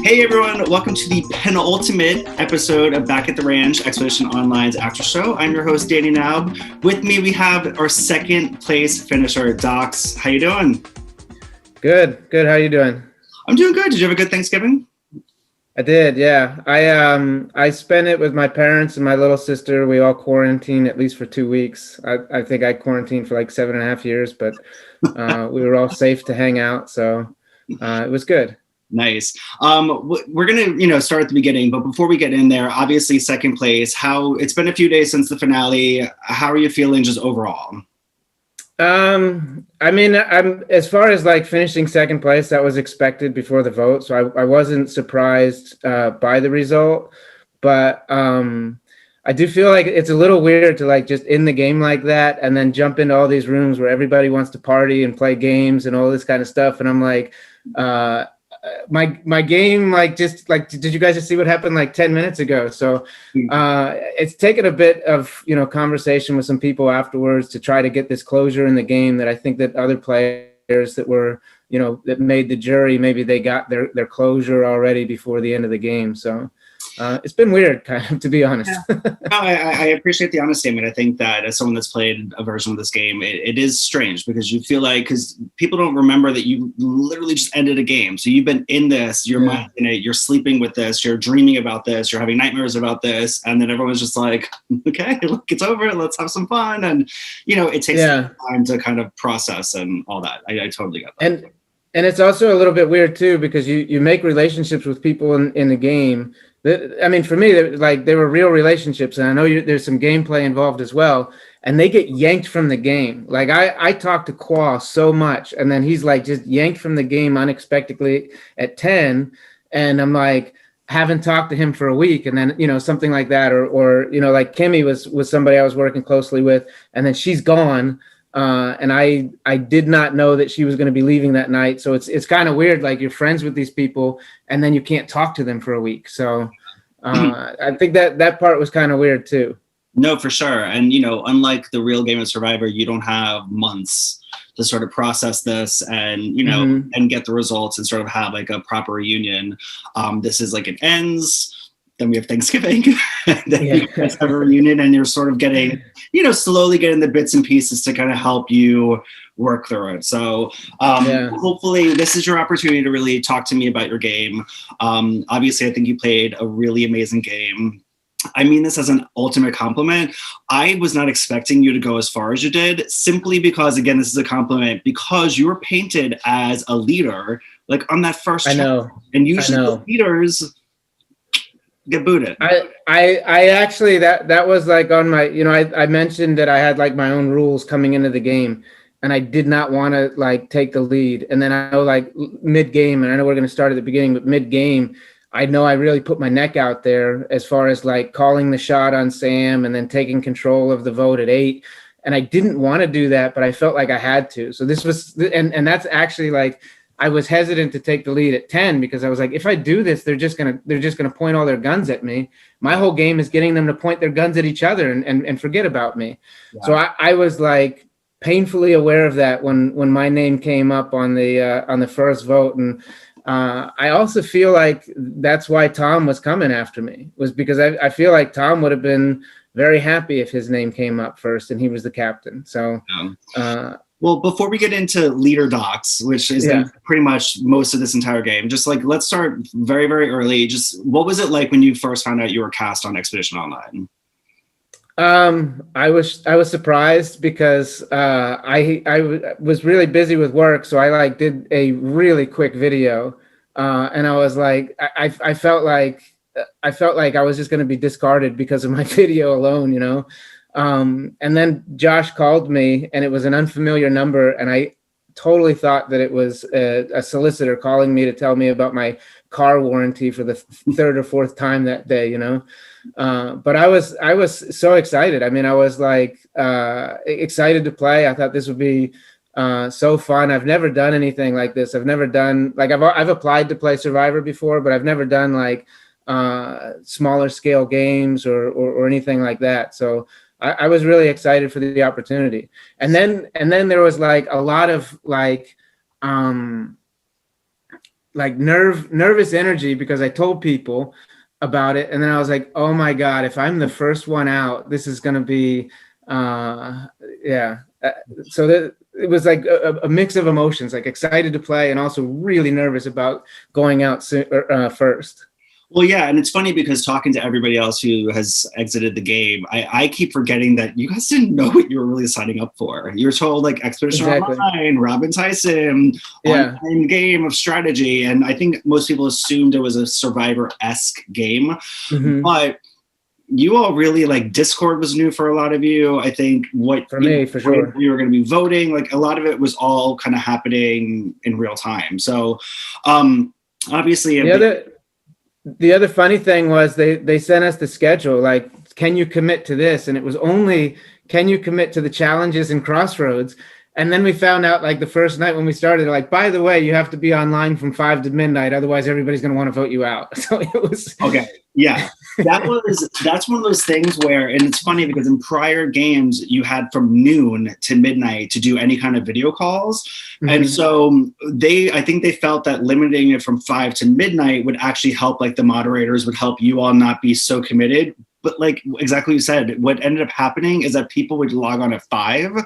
Hey everyone, welcome to the penultimate episode of Back at the Ranch, Expedition Online's after show. I'm your host, Danny Knaub. With me, we have our second place finisher, Docs. How you doing? Good. How you doing? I'm doing good. Did you have a good Thanksgiving? I did, yeah. I spent it with my parents and my little sister. We all quarantined at least for 2 weeks. I think I quarantined for like 7.5 years, but we were all safe to hang out, so it was good. Nice. We're gonna, start at the beginning, but before we get in there, obviously second place. It's been a few days since the finale. How are you feeling just overall? I mean, I'm as far as like finishing second place, that was expected before the vote, so I wasn't surprised by the result, but I do feel like it's a little weird to like just end the game like that and then jump into all these rooms where everybody wants to party and play games and all this kind of stuff, and I'm like, my game, like, just like, did you guys just see what happened like 10 minutes ago? So it's taken a bit of conversation with some people afterwards to try to get this closure in the game that I think that other players that were that made the jury, maybe they got their closure already before the end of the game. So it's been weird, kind of, to be honest. Yeah. No, I appreciate the honest statement. I think that as someone that's played a version of this game, it is strange because you feel like, because people don't remember that you literally just ended a game. So you've been in this, you're mind in it, you're sleeping with this, you're dreaming about this, you're having nightmares about this, and then everyone's just like, okay, look, it's over, let's have some fun. And it takes time to kind of process and all that. I totally get that. And it's also a little bit weird too, because you make relationships with people in the game. I mean, for me, they were real relationships, and I know there's some gameplay involved as well, and they get yanked from the game. Like I talked to Qua so much, and then he's like just yanked from the game unexpectedly at 10, and I'm like, haven't talked to him for a week, and then something like that, or like Kimmy was somebody I was working closely with, and then she's gone. And I did not know that she was going to be leaving that night. So it's kind of weird. Like, you're friends with these people and then you can't talk to them for a week. So I think that part was kind of weird too. No, for sure. And, unlike the real game of Survivor, you don't have months to sort of process this and, and get the results and sort of have like a proper reunion. This is like, it ends. Then we have Thanksgiving, and then you guys have a reunion, and you're sort of getting, slowly getting the bits and pieces to kind of help you work through it. So hopefully this is your opportunity to really talk to me about your game. Obviously, I think you played a really amazing game. I mean this as an ultimate compliment. I was not expecting you to go as far as you did, simply because, again, this is a compliment, because you were painted as a leader, like on that first chapter. And usually the leaders get booted. I actually, that was like on my, I mentioned that I had like my own rules coming into the game, and I did not want to like take the lead. And then I know like mid game, and I know we're going to start at the beginning, but mid game, I know I really put my neck out there as far as like calling the shot on Sam and then taking control of the vote at 8. And I didn't want to do that, but I felt like I had to. So this was, and that's actually like, I was hesitant to take the lead at 10 because I was like, if I do this, they're just gonna point all their guns at me. My whole game is getting them to point their guns at each other and forget about me. Yeah. So I was like painfully aware of that when my name came up on the first vote, and I also feel like that's why Tom was coming after me, was because I feel like Tom would have been very happy if his name came up first and he was the captain. So. Well, before we get into leader docs, which is pretty much most of this entire game, just like, let's start very, very early. Just what was it like when you first found out you were cast on Expedition Online? I was surprised because I was really busy with work, so I like did a really quick video, and I was like, I felt like I was just going to be discarded because of my video alone, And then Josh called me, and it was an unfamiliar number, and I totally thought that it was a solicitor calling me to tell me about my car warranty for the third or fourth time that day, But I was so excited. I mean, I was like excited to play. I thought this would be so fun. I've never done anything like this. I've never done like I've applied to play Survivor before, but I've never done like smaller scale games or anything like that. So I was really excited for the opportunity. And then there was like a lot of like like nervous energy because I told people about it, and then I was like, oh my god, if I'm the first one out, this is going to be yeah. So that it was like a mix of emotions, like excited to play and also really nervous about going out first. Well, yeah, and it's funny because talking to everybody else who has exited the game, I keep forgetting that you guys didn't know what you were really signing up for. You were told like Expedition Online, Robin Tyson, online game of strategy, and I think most people assumed it was a Survivor-esque game, but you all really like Discord was new for a lot of you. I think for me, for sure, you were going to be voting. Like a lot of it was all kind of happening in real time. So, obviously, the other funny thing was they sent us the schedule, like, can you commit to this? And it was only, can you commit to the challenges in Crossroads? And then we found out like the first night when we started, like, by the way, you have to be online from 5 to midnight. Otherwise everybody's going to want to vote you out. So it was. Okay. Yeah. That's one of those things where, and it's funny because in prior games you had from noon to midnight to do any kind of video calls. And so I think they felt that limiting it from 5 to midnight would actually help, like the moderators would help you all not be so committed. But like exactly what you said, what ended up happening is that people would log on at 5.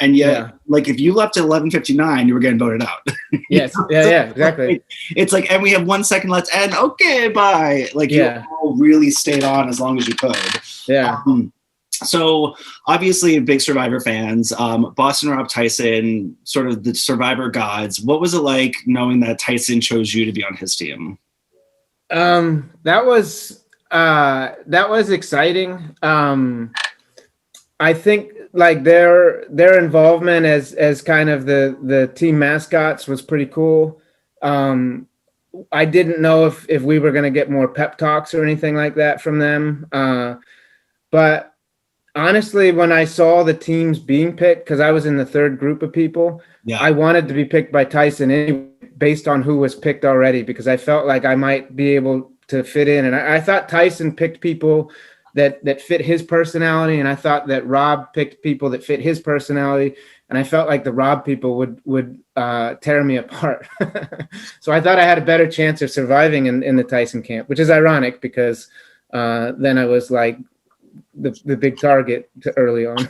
And yet, like if you left at 11:59, you were getting voted out. Yes. Yeah, exactly. It's like, and we have 1 second left, and okay, bye. Like you all really stayed on as long as you could. Yeah. So obviously, big Survivor fans. Boston Rob Tyson, sort of the Survivor gods. What was it like knowing that Tyson chose you to be on his team? That was exciting. I think like their involvement as kind of the team mascots was pretty cool. I didn't know if we were going to get more pep talks or anything like that from them. But honestly, when I saw the teams being picked, because I was in the third group of people, I wanted to be picked by Tyson anyway, based on who was picked already, because I felt like I might be able to fit in. And I thought Tyson picked people that fit his personality, and I thought that Rob picked people that fit his personality, and I felt like the Rob people would tear me apart. So I thought I had a better chance of surviving in the Tyson camp, which is ironic because then I was like the big target early on.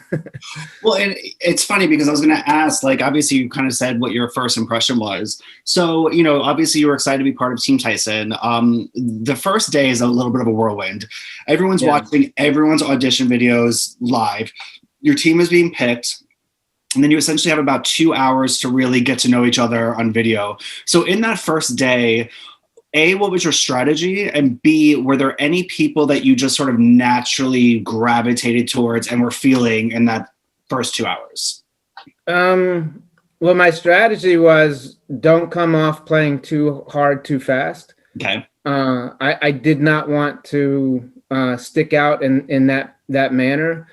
Well, and it's funny because I was going to ask, like, obviously you kind of said what your first impression was. So, you know, obviously you were excited to be part of Team Tyson. The first day is a little bit of a whirlwind. Everyone's watching everyone's audition videos live. Your team is being picked. And then you essentially have about 2 hours to really get to know each other on video. So in that first day, A, what was your strategy? And B, were there any people that you just sort of naturally gravitated towards and were feeling in that first 2 hours? Well, my strategy was don't come off playing too hard, too fast. Okay. I did not want to stick out in that manner.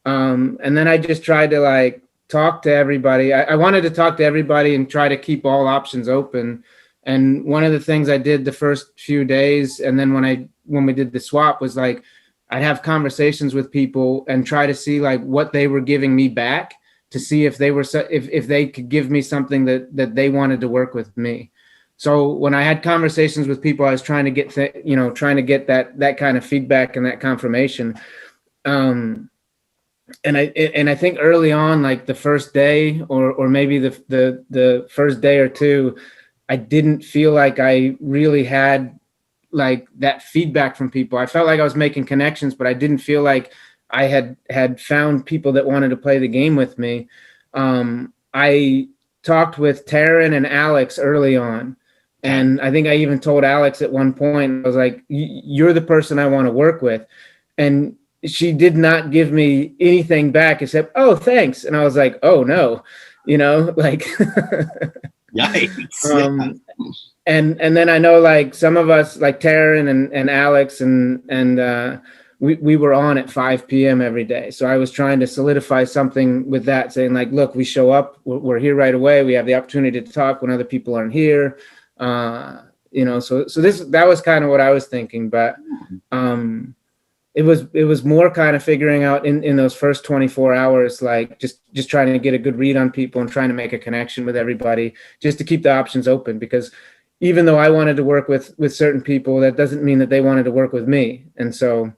And then I just tried to like talk to everybody. I wanted to talk to everybody and try to keep all options open. And one of the things I did the first few days, and then when we did the swap, was like I'd have conversations with people and try to see like what they were giving me back to see if they were if they could give me something that they wanted to work with me. So when I had conversations with people, I was trying to get trying to get that kind of feedback and that confirmation. And I think early on, like the first day or maybe the first day or two, I didn't feel like I really had like that feedback from people. I felt like I was making connections, but I didn't feel like I had found people that wanted to play the game with me. I talked with Taryn and Alex early on. And I think I even told Alex at one point, I was like, you're the person I want to work with. And she did not give me anything back except, oh, thanks. And I was like, oh no, like, Yikes. And then I know like some of us like Taryn and Alex and we were on at 5 p.m. every day. So I was trying to solidify something with that, saying like, look, we show up, we're here right away. We have the opportunity to talk when other people aren't here. So that was kind of what I was thinking, but it was more kind of figuring out in those first 24 hours, like just trying to get a good read on people and trying to make a connection with everybody just to keep the options open, because even though I wanted to work with certain people, that doesn't mean that they wanted to work with me. And so.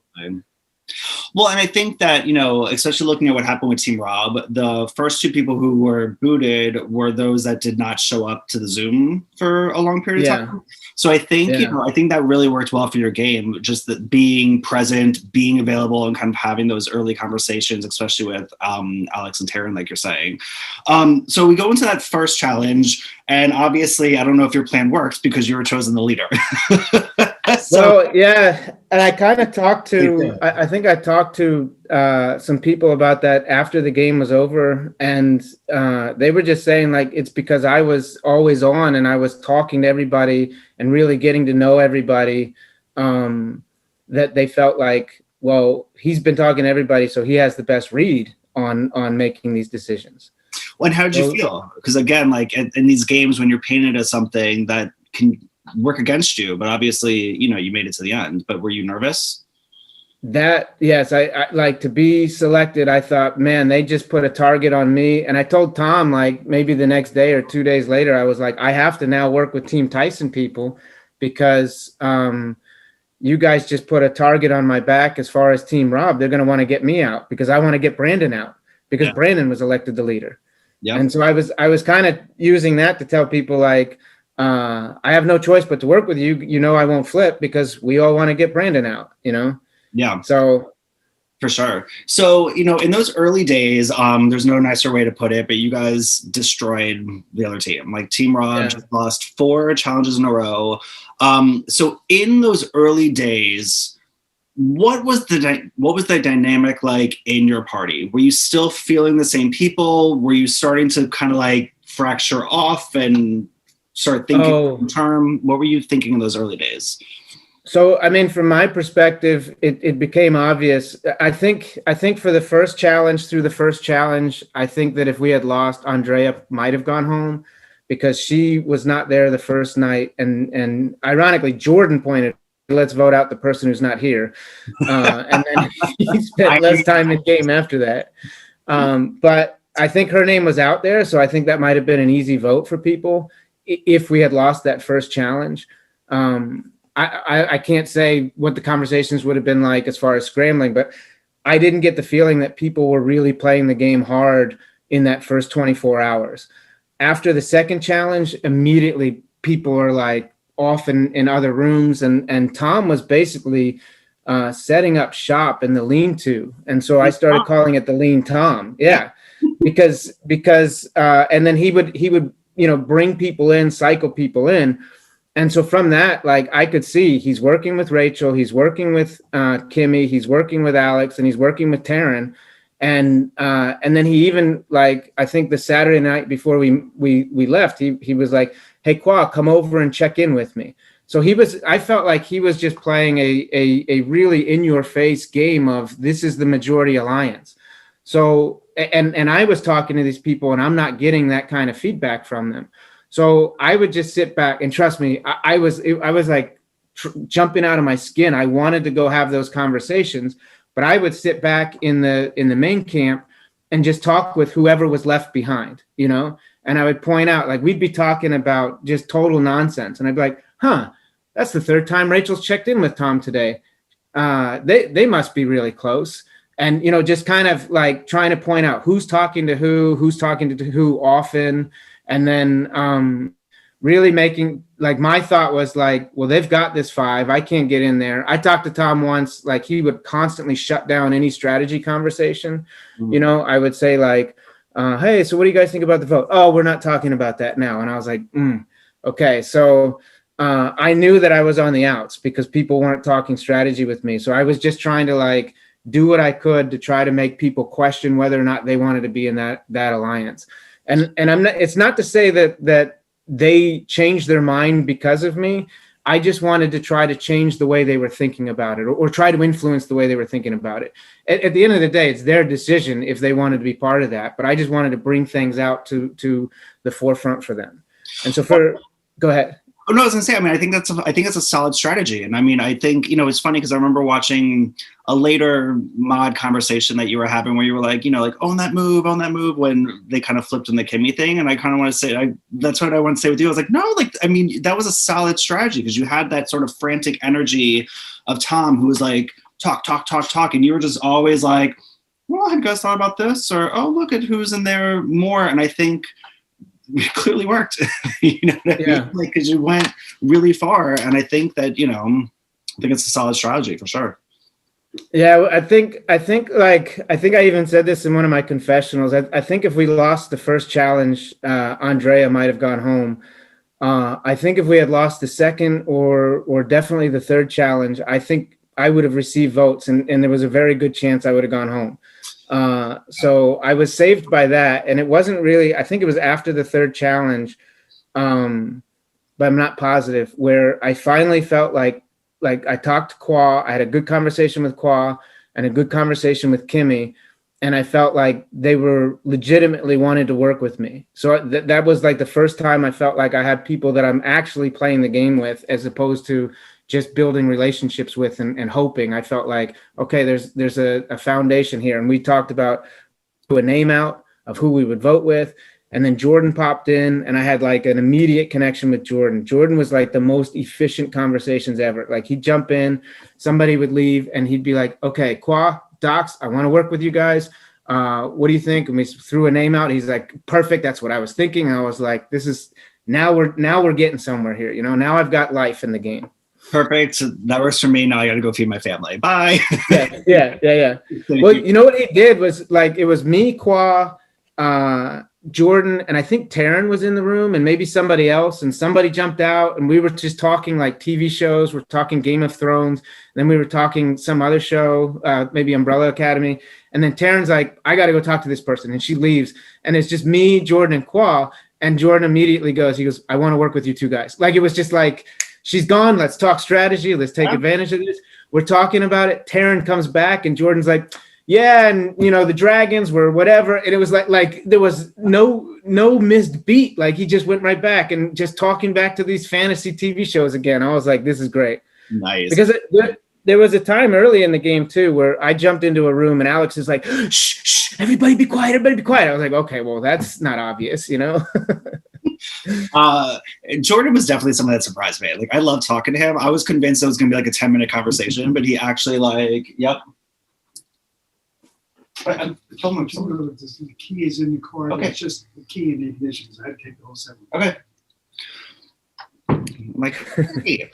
Well, and I think that, you know, especially looking at what happened with Team Rob, the first two people who were booted were those that did not show up to the Zoom for a long period of time. So I think, you know, I think that really worked well for your game, just that being present, being available, and kind of having those early conversations, especially with Alex and Taryn, like you're saying. So we go into that first challenge, and obviously, I don't know if your plan works because you were chosen the leader. Well, yeah, and I kind of talked to, I think I talked to some people about that after the game was over, and they were just saying, like, it's because I was always on and I was talking to everybody and really getting to know everybody, that they felt like, well, he's been talking to everybody, so he has the best read on making these decisions. Well, and how did you feel? Because again, like in these games, when you're painted as something that can work against you, but obviously, you know, you made it to the end, but were you nervous? Yes, I like to be selected. I thought, man, they just put a target on me. And I told Tom, like, maybe the next day or 2 days later, I was like, I have to now work with Team Tyson people because you guys just put a target on my back. As far as Team Rob, they're going to want to get me out because I want to get Brandon out because Brandon was elected the leader. Yeah. And so I was kind of using that to tell people, like, I have no choice but to work with you. You know, I won't flip because we all want to get Brandon out, you know? Yeah. So for sure. So, you know, in those early days, there's no nicer way to put it, but you guys destroyed the other team. Like Team Rob just lost 4 challenges in a row. So in those early days, what was the dynamic like in your party? Were you still feeling the same people? Were you starting to kind of like fracture off and start thinking long term? What were you thinking in those early days? So, I mean, from my perspective, it became obvious. I think for the first challenge, I think that if we had lost, Andrea might have gone home because she was not there the first night. And ironically, Jordan pointed, let's vote out the person who's not here. And then he spent less time in game after that. But I think her name was out there. So I think that might have been an easy vote for people if we had lost that first challenge. I can't say what the conversations would have been like as far as scrambling, but I didn't get the feeling that people were really playing the game hard in that first 24 hours. After the second challenge, immediately people are like off in other rooms, and Tom was basically setting up shop in the lean-to, and so I started calling it the Lean Tom. Yeah, because and then he would you know, bring people in, cycle people in. And so from that, like, I could see he's working with Rachel, he's working with Kimmy, he's working with Alex, and he's working with Taryn. And then he even, like, I think the Saturday night before we left, he was like, hey, Qua, come over and check in with me. So I felt like he was just playing a really in your face game of, this is the majority alliance. So, and I was talking to these people and I'm not getting that kind of feedback from them. So I would just sit back, and trust me, I was like jumping out of my skin. I wanted to go have those conversations, but I would sit back in the main camp and just talk with whoever was left behind, you know? And I would point out, like, we'd be talking about just total nonsense. And I'd be like, that's the 3rd time Rachel's checked in with Tom today. They must be really close. And, you know, just kind of like trying to point out who's talking to who's talking to who often. And then really making, like, my thought was like, well, they've got this 5. I can't get in there. I talked to Tom once, like, he would constantly shut down any strategy conversation. Mm-hmm. You know, I would say, like, hey, so what do you guys think about the vote? Oh, we're not talking about that now. And I was like, okay. So I knew that I was on the outs because people weren't talking strategy with me. So I was just trying to, like, do what I could to try to make people question whether or not they wanted to be in that alliance. And I'm not, it's not to say that they changed their mind because of me. I just wanted to try to change the way they were thinking about it, or try to influence the way they were thinking about it. At the end of the day, it's their decision if they wanted to be part of that. But I just wanted to bring things out to the forefront for them. And so go ahead. Oh, no, I was gonna say, I mean, I think that's a solid strategy. And I mean, I think, it's funny because I remember watching a later mod conversation that you were having where you were like, like own that move when they kind of flipped in the Kimmy thing. And I kind of want to say, that's what I want to say with you. I was like, no, like, I mean, that was a solid strategy because you had that sort of frantic energy of Tom who was like, talk. And you were just always like, well, have you guys thought about this? Or, oh, look at who's in there more. And I think it clearly worked, you know what I mean? Like, because you went really far. And I think that, I think it's a solid strategy for sure. Yeah, I think I even said this in one of my confessionals. I think if we lost the first challenge, Andrea might have gone home. I think if we had lost the second or definitely the third challenge, I think I would have received votes and there was a very good chance I would have gone home. So I was saved by that. And it wasn't really, I think it was after the third challenge, but I'm not positive, where I finally felt like I talked to Kwa, I had a good conversation with Kwa and a good conversation with Kimmy. And I felt like they were legitimately wanted to work with me. So that was like the first time I felt like I had people that I'm actually playing the game with, as opposed to just building relationships with and hoping. I felt like, okay, there's a foundation here. And we talked about a name out of who we would vote with. And then Jordan popped in and I had like an immediate connection with Jordan. Jordan was like the most efficient conversations ever. Like he'd jump in, somebody would leave and he'd be like, okay, Kwa, Docs, I want to work with you guys. What do you think? And we threw a name out. He's like, perfect. That's what I was thinking. And I was like, now we're getting somewhere here. Now I've got life in the game. Perfect. That works for me. Now I got to go feed my family. Bye. Yeah. Well, you know what he did was like, it was me, Kwa, Jordan, and I think Taryn was in the room and maybe somebody else, and somebody jumped out and we were just talking like TV shows. We're talking Game of Thrones. Then we were talking some other show, maybe Umbrella Academy. And then Taryn's like, I got to go talk to this person. And she leaves. And it's just me, Jordan, and Kwa. And Jordan immediately he goes, I want to work with you two guys. Like, it was just like, she's gone. Let's talk strategy. Let's take advantage of this. We're talking about it. Taryn comes back and Jordan's like, yeah, and the dragons were whatever. And it was like there was no missed beat. Like he just went right back and just talking back to these fantasy TV shows again. I was like, this is great. Nice. Because there was a time early in the game too where I jumped into a room and Alex is like, shh, everybody be quiet. I was like, okay, well, that's not obvious, Jordan was definitely someone that surprised me. Like, I love talking to him. I was convinced it was going to be like a 10-minute conversation, but he actually yep. I told him the key is in the core. Okay. It's just the key in the ignition. So I had to take the whole 7. Okay. Like, hey.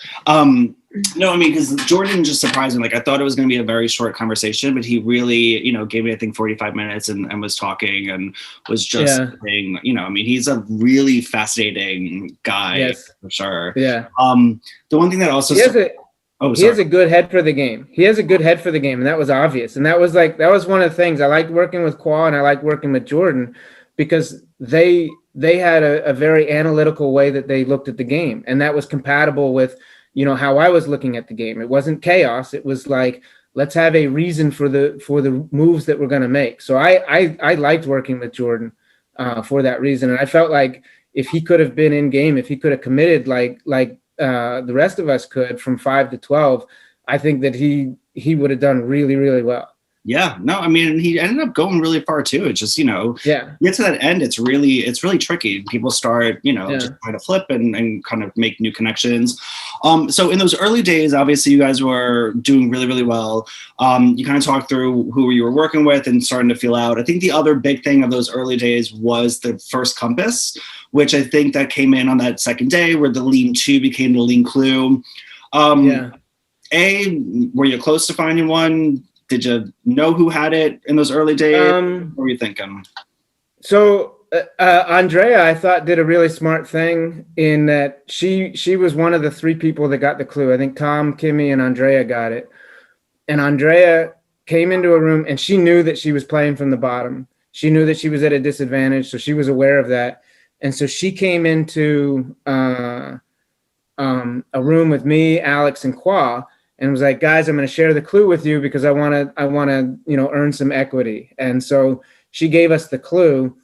No, I mean, because Jordan just surprised me. Like, I thought it was going to be a very short conversation, but he really, gave me, I think, 45 minutes and was talking and was just saying, I mean, he's a really fascinating guy for sure. Yeah. The one thing that also he has a good head for the game. And that was obvious. And that was one of the things I liked working with Kwa and I liked working with Jordan because they had a very analytical way that they looked at the game. And that was compatible with, how I was looking at the game. It wasn't chaos. It was like, let's have a reason for the moves that we're going to make. So I liked working with Jordan for that reason. And I felt like if he could have been in game, if he could have committed like the rest of us could from 5 to 12, I think that he would have done really, really well. Yeah, no, I mean, he ended up going really far too. It's just, you get to that end, it's really tricky. People start, just trying to flip and kind of make new connections. So in those early days, obviously you guys were doing really, really well. You kind of talked through who you were working with and starting to feel out. I think the other big thing of those early days was the first compass, which I think that came in on that second day where the lean 2 became the lean clue. Were you close to finding one? Did you know who had it in those early days? What were you thinking? So Andrea, I thought, did a really smart thing in that she was one of the 3 people that got the clue. I think Tom, Kimmy, and Andrea got it. And Andrea came into a room and she knew that she was playing from the bottom. She knew that she was at a disadvantage, so she was aware of that. And so she came into a room with me, Alex, and Kwa, and was like, guys, I'm going to share the clue with you because I want to, earn some equity. And so she gave us the clue.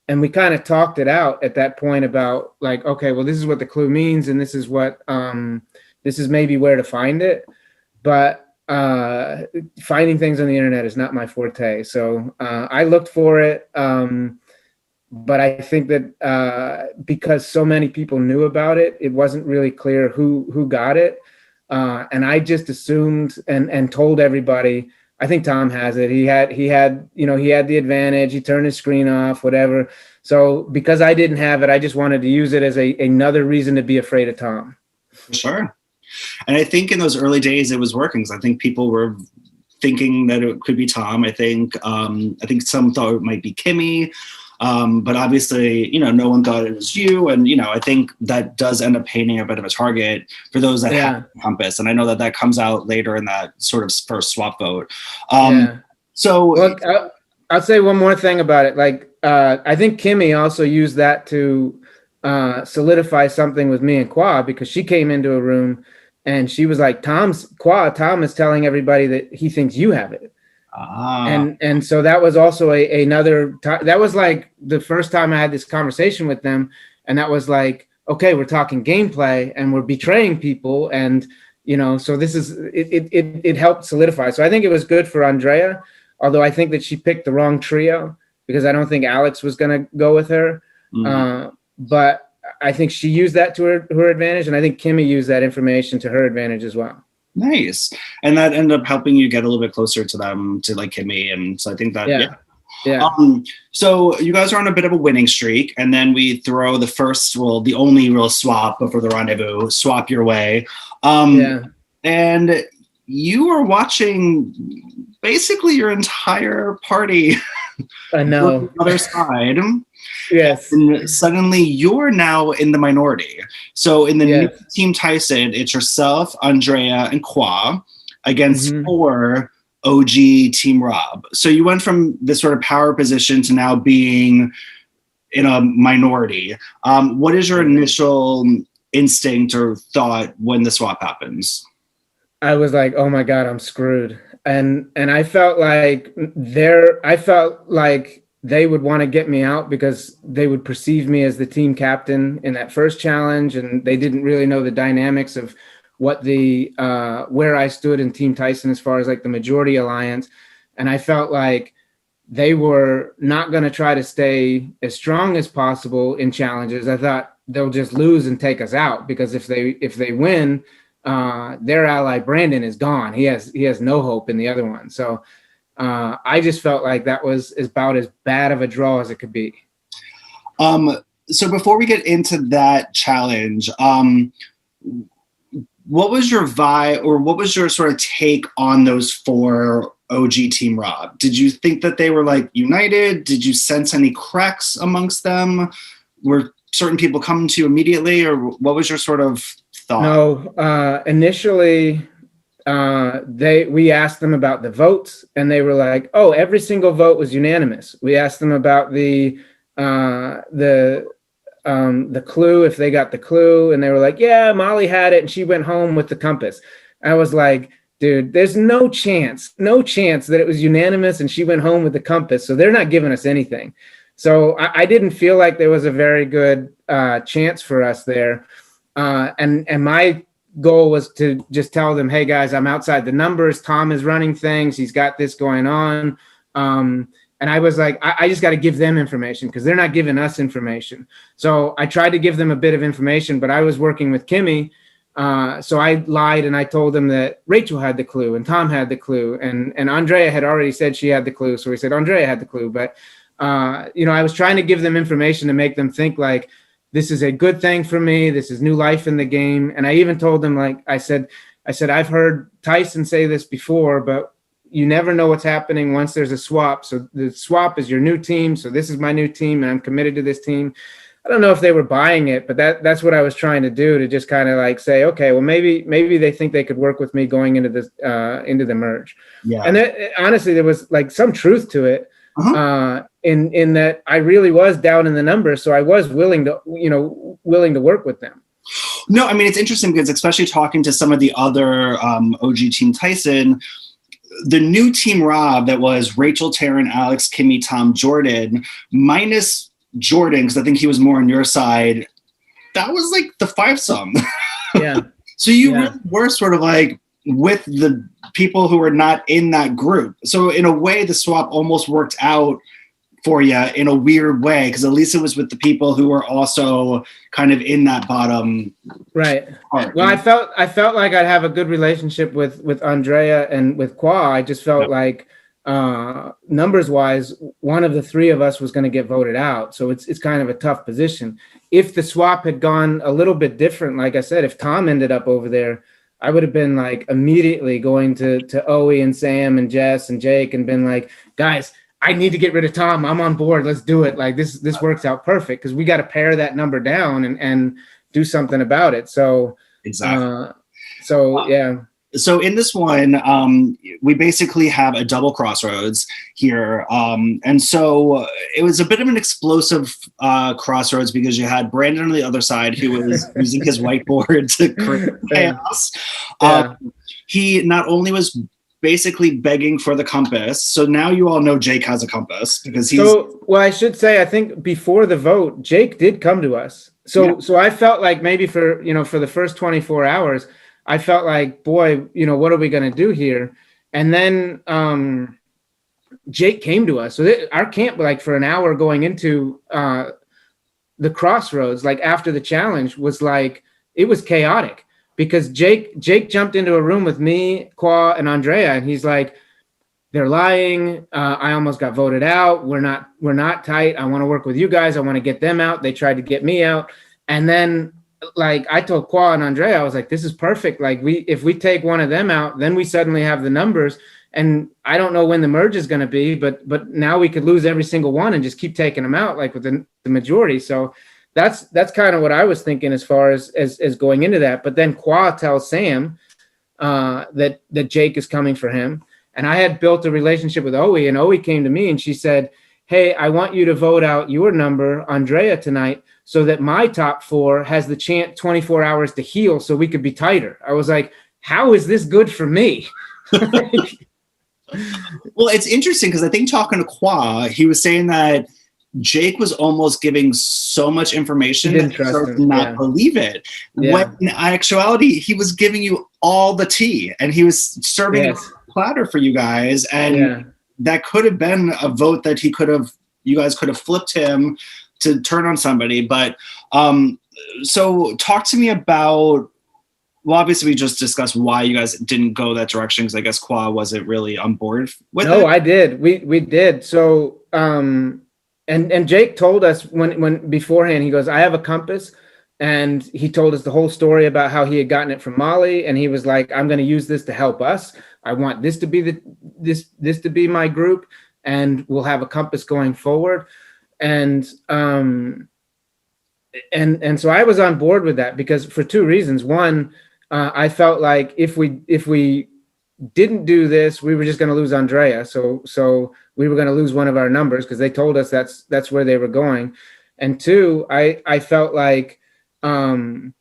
and we kind of talked it out at that point about like, okay, well, this is what the clue means, and this is what this is maybe where to find it. But finding things on the internet is not my forte. So I looked for it, but I think that because so many people knew about it, it wasn't really clear who got it, and I just assumed and told everybody. I think Tom has it. He had the advantage. He turned his screen off, whatever. So because I didn't have it, I just wanted to use it as another reason to be afraid of Tom. Sure. And I think in those early days it was working. So I think people were thinking that it could be Tom. I think some thought it might be Kimmy. But obviously, no one thought it was you. And, I think that does end up painting a bit of a target for those that have Compass. And I know that comes out later in that sort of first swap vote. So look, I'll say one more thing about it. Like, I think Kimmy also used that to solidify something with me and Qua, because she came into a room and she was like, Tom is telling everybody that he thinks you have it. And so that was also another that was like the first time I had this conversation with them, and that was like, okay, we're talking gameplay and we're betraying people, and so this is it helped solidify. So I think it was good for Andrea, although I think that she picked the wrong trio because I don't think Alex was going to go with her. But I think she used that to her advantage, and I think Kimmy used that information to her advantage as well. Nice. And that ended up helping you get a little bit closer to them, to like Kimmy. And so I think that, yeah. So you guys are on a bit of a winning streak, and then we throw the only real swap before the rendezvous, swap your way. And you were watching basically your entire party. I know. On the other side. Yes. And suddenly you're now in the minority. So in the new Team Tyson, it's yourself, Andrea, and Qua against 4 OG Team Rob. So you went from this sort of power position to now being in a minority. What is your initial instinct or thought when the swap happens? I was like, oh my God, I'm screwed. And I felt like they would want to get me out because they would perceive me as the team captain in that first challenge, and they didn't really know the dynamics of what where I stood in Team Tyson as far as like the majority alliance. And I felt like they were not going to try to stay as strong as possible in challenges. I thought they'll just lose and take us out, because if they win, their ally Brandon is gone. He has no hope in the other one. So I just felt like that was about as bad of a draw as it could be. So before we get into that challenge, what was your vibe, or what was your sort of take on those 4 OG Team Rob? Did you think that they were like united? Did you sense any cracks amongst them? Were certain people coming to you immediately, or what was your sort of thought? No, initially, we asked them about the votes, and they were like, oh, every single vote was unanimous. We asked them about the clue, if they got the clue, and they were like, yeah, Molly had it and she went home with the compass. I was like, dude, there's no chance that it was unanimous and she went home with the compass, so they're not giving us anything. So I didn't feel like there was a very good chance for us there, and my goal was to just tell them, hey guys, I'm outside the numbers. Tom is running things. He's got this going on. And I was like, I just got to give them information because they're not giving us information. So I tried to give them a bit of information, but I was working with Kimmy. So I lied and I told them that Rachel had the clue and Tom had the clue. And Andrea had already said she had the clue. So we said Andrea had the clue. But, I was trying to give them information to make them think like, this is a good thing for me. This is new life in the game. And I even told them, like I said, I've heard Tyson say this before, but you never know what's happening once there's a swap. So the swap is your new team. So this is my new team and I'm committed to this team. I don't know if they were buying it, but that's what I was trying to do, to just kind of like say, okay, well, maybe they think they could work with me going into this, into the merge. Yeah. And honestly, there was like some truth to it. In that I really was down in the numbers, so I was willing to work with them. No, I mean, it's interesting because especially talking to some of the other OG Team Tyson, the new Team Rob that was Rachel, Taryn, Alex, Kimmy, Tom, Jordan, minus Jordan, because I think he was more on your side, that was like the 5-some. Yeah. So you really were sort of like with the people who were not in that group. So in a way, the swap almost worked out for you in a weird way, because at least it was with the people who were also kind of in that bottom part. Well, I felt like I'd have a good relationship with Andrea and with Qua. I just felt like numbers wise, one of the three of us was going to get voted out. So it's kind of a tough position. If the swap had gone a little bit different, like I said, if Tom ended up over there, I would have been like immediately going to Owie and Sam and Jess and Jake and been like, guys, I need to get rid of Tom. I'm on board. Let's do it. Like this works out perfect, because we got to pare that number down and do something about it. So exactly. Yeah. So in this one, we basically have a double crossroads here. And so it was a bit of an explosive crossroads, because you had Brandon on the other side, who was using his whiteboard to create chaos. He not only was basically begging for the compass. So now you all know Jake has a compass, because he's... Well, I should say, I think before the vote, Jake did come to us. So I felt like maybe for the first 24 hours, I felt like, boy, what are we going to do here? And then Jake came to us. So our camp, like for an hour going into the crossroads, like after the challenge, was like, it was chaotic, because Jake jumped into a room with me, Qua, and Andrea, and he's like, they're lying. I almost got voted out. We're not tight. I want to work with you guys. I want to get them out. They tried to get me out. And then like I told Qua and Andrea, I was like, this is perfect. Like if we take one of them out, then we suddenly have the numbers. And I don't know when the merge is going to be, but now we could lose every single one and just keep taking them out, like with the majority. So that's kind of what I was thinking as far as going into that. But then Qua tells Sam that Jake is coming for him. And I had built a relationship with Owie, and Owie came to me and she said, hey, I want you to vote out your number, Andrea, tonight, so that my top four has the chance 24 hours to heal so we could be tighter. I was like, how is this good for me? Well, it's interesting, because I think talking to Qua, he was saying that Jake was almost giving so much information that he started to not believe it. When in actuality, he was giving you all the tea, and he was serving a platter for you guys. And that could have been a vote that you guys could have flipped him to turn on somebody. But so talk to me about, well, obviously we just discussed why you guys didn't go that direction, because I guess Qua wasn't really on board with it. No, I did. We did. So and Jake told us when beforehand, he goes, I have a compass. And he told us the whole story about how he had gotten it from Molly. And he was like, I'm going to use this to help us. I want this to be this to be my group, and we'll have a compass going forward. And so I was on board with that, because for two reasons. One, I felt like if we didn't do this, we were just going to lose Andrea. So we were going to lose one of our numbers, because they told us that's where they were going. And two, I felt like the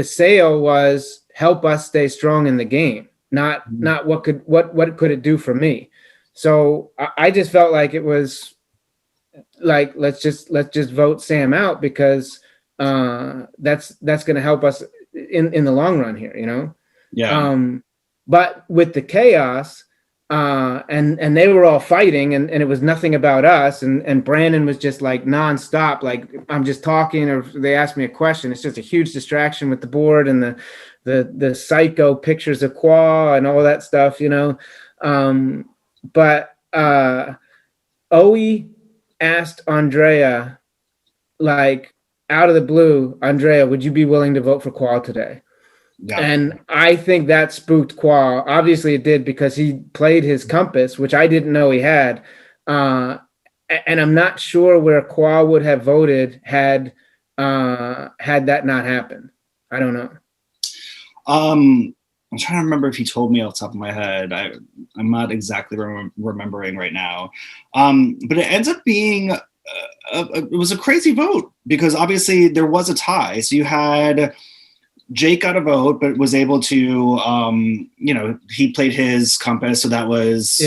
sale was help us stay strong in the game, not what could it do for me. So I just felt like it was like, let's just vote Sam out, because that's going to help us in the long run here, but with the chaos, and they were all fighting, and it was nothing about us, and Brandon was just like nonstop, like I'm just talking, or they asked me a question. It's just a huge distraction with the board and the psycho pictures of Qua and all that stuff, but Owie asked Andrea, like out of the blue, Andrea, would you be willing to vote for Qua today? Yeah. And I think that spooked Qua. Obviously it did, because he played his compass, which I didn't know he had. And I'm not sure where Qua would have voted had that not happened. I don't know. I'm trying to remember if he told me off the top of my head. I'm not exactly remembering right now. But it ends up being, it was a crazy vote, because obviously there was a tie. So you had Jake got a vote, but was able to, he played his compass, so that was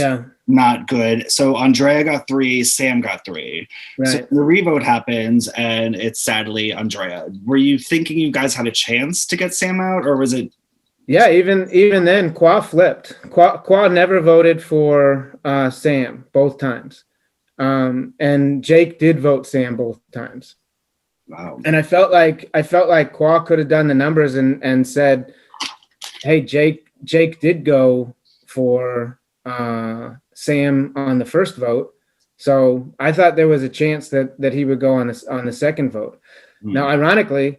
not good. So Andrea got 3, Sam got 3. Right. So the revote happens, and it's sadly Andrea. Were you thinking you guys had a chance to get Sam out, or was it? Yeah, even then, Qua flipped. Qua never voted for Sam both times, and Jake did vote Sam both times. Wow. And I felt like Qua could have done the numbers and said, "Hey, Jake did go for Sam on the first vote." So I thought there was a chance that he would go on the second vote. Now, ironically,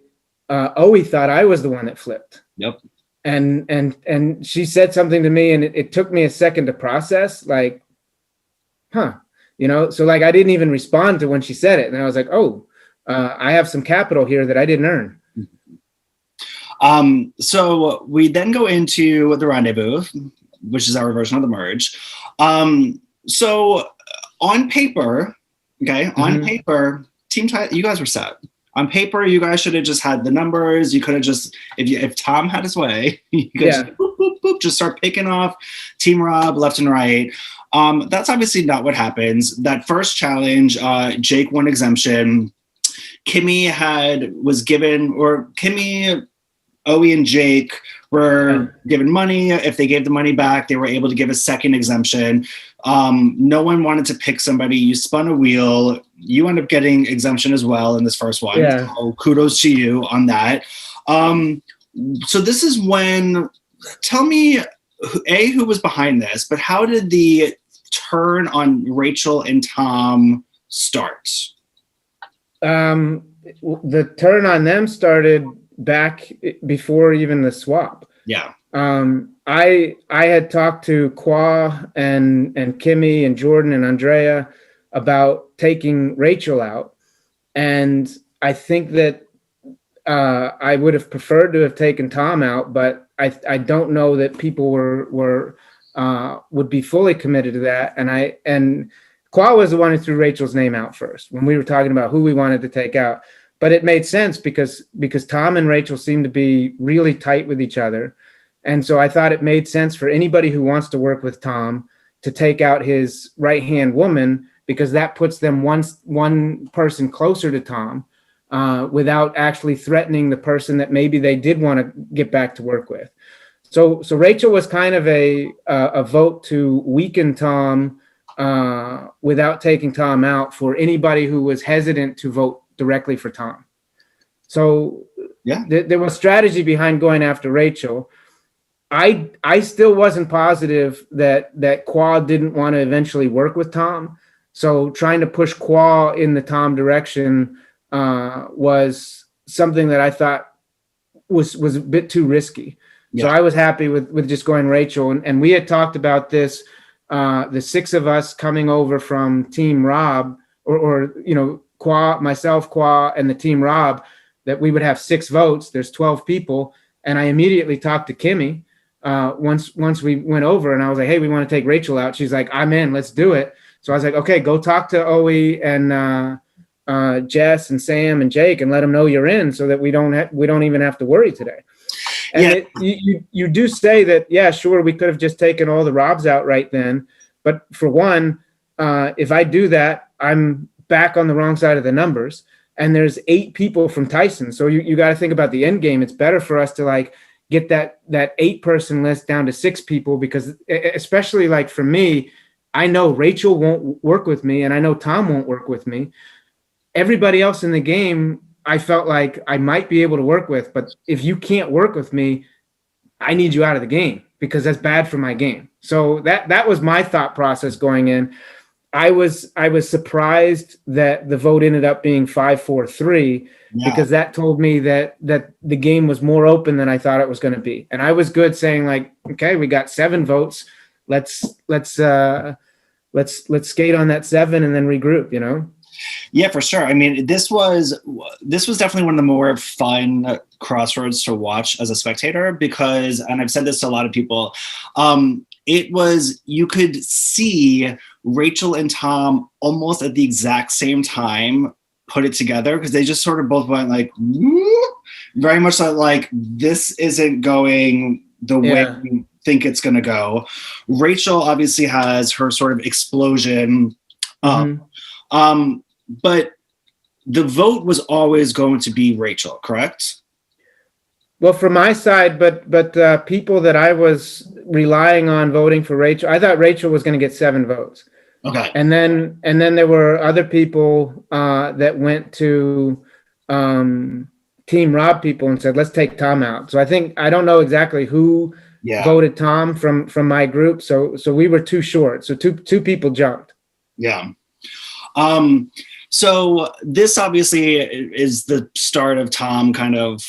Owie thought I was the one that flipped. Yep. And she said something to me, and it took me a second to process, like, so like I didn't even respond to when she said it, and I was like, oh. I have some capital here that I didn't earn. So we then go into the rendezvous, which is our version of the merge. So on paper, Team you guys were set. On paper, you guys should have just had the numbers. You could have just, if Tom had his way, you could just, boop, boop, boop, just start picking off Team Rob left and right. That's obviously not what happens. That first challenge, Jake won exemption. Kimmy, Owie, and Jake were given money. If they gave the money back, they were able to give a second exemption. No one wanted to pick somebody. You spun a wheel. You end up getting exemption as well in this first one. Yeah. So kudos to you on that. So this is when, tell me, who was behind this, but how did the turn on Rachel and Tom start? The turn on them started back before even the swap. Yeah. I had talked to Qua and Kimmy and Jordan and Andrea about taking Rachel out, and I think that I would have preferred to have taken Tom out, but I don't know that people would be fully committed to that, and Qua was the one who threw Rachel's name out first when we were talking about who we wanted to take out. But it made sense because Tom and Rachel seem to be really tight with each other. And so I thought it made sense for anybody who wants to work with Tom to take out his right-hand woman, because that puts them one person closer to Tom without actually threatening the person that maybe they did want to get back to work with. So Rachel was kind of a vote to weaken Tom without taking Tom out for anybody who was hesitant to vote directly for Tom. So there was strategy behind going after Rachel. I still wasn't positive that Qua didn't want to eventually work with Tom. So trying to push Qua in the Tom direction was something that I thought was a bit too risky. Yeah. So I was happy with just going Rachel. And we had talked about this, the 6 of us coming over from Team Rob, or Qua, myself, Qua, and the Team Rob, that we would have 6 votes. There's 12 people. And I immediately talked to Kimmy once we went over, and I was like, hey, we want to take Rachel out. She's like, I'm in, let's do it. So I was like, okay, go talk to Owie and Jess and Sam and Jake and let them know you're in, so that we don't even have to worry today. And you do say that, yeah, sure, we could have just taken all the Robs out right then. But for one, if I do that, I'm back on the wrong side of the numbers. And there's 8 people from Tyson. So you got to think about the end game. It's better for us to get that 8-person list down to 6 people, because especially for me, I know Rachel won't work with me and I know Tom won't work with me. Everybody else in the game, I felt like I might be able to work with, but if you can't work with me, I need you out of the game, because that's bad for my game. So that was my thought process going in. I was surprised that the vote ended up being 5-4-3, because that told me that the game was more open than I thought it was going to be. And I was good saying okay, we got 7 votes. Let's skate on that 7 and then regroup, Yeah, for sure. I mean, this was definitely one of the more fun crossroads to watch as a spectator, because, and I've said this to a lot of people, you could see Rachel and Tom almost at the exact same time put it together, because they just sort of both went very much like this isn't going the way we think it's going to go. Rachel obviously has her sort of explosion. But the vote was always going to be Rachel, correct? Well, from my side, but people that I was relying on voting for Rachel, I thought Rachel was going to get 7 votes. Okay. And then there were other people that went to Team Rob people and said, let's take Tom out. So I don't know exactly who voted Tom from my group. So we were too short. So two people jumped. Yeah. So this obviously is the start of Tom kind of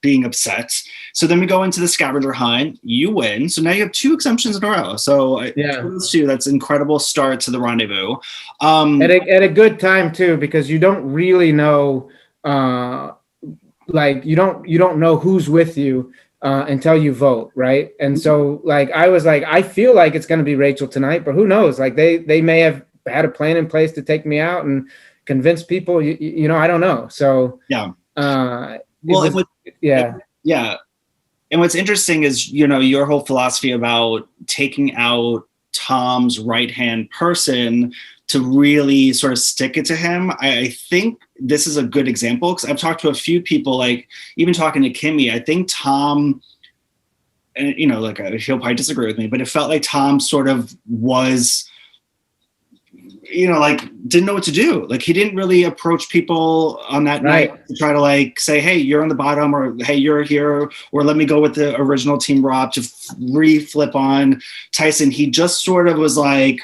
being upset. So then we go into the scavenger hunt. You win. So now you have 2 exemptions in a row. So that's an incredible start to the rendezvous. At a good time too, because you don't really know, like you don't know who's with you until you vote, right? And so like I was like, I feel like it's going to be Rachel tonight, but who knows? Like they may have had a plan in place to take me out and convince people. You know, I don't know. So yeah. Yeah. And what's interesting is, you know, your whole philosophy about taking out Tom's right-hand person to really sort of stick it to him. I think this is a good example because I've talked to a few people, like even talking to Kimmy, I think Tom, and you know, like he'll probably disagree with me, but it felt like Tom sort of was, you know, like didn't know what to do. Like he didn't really approach people on that night to try to like say, hey, you're on the bottom, or hey, you're here, or let me go with the original Team Rob to re-flip on Tyson. He just sort of was like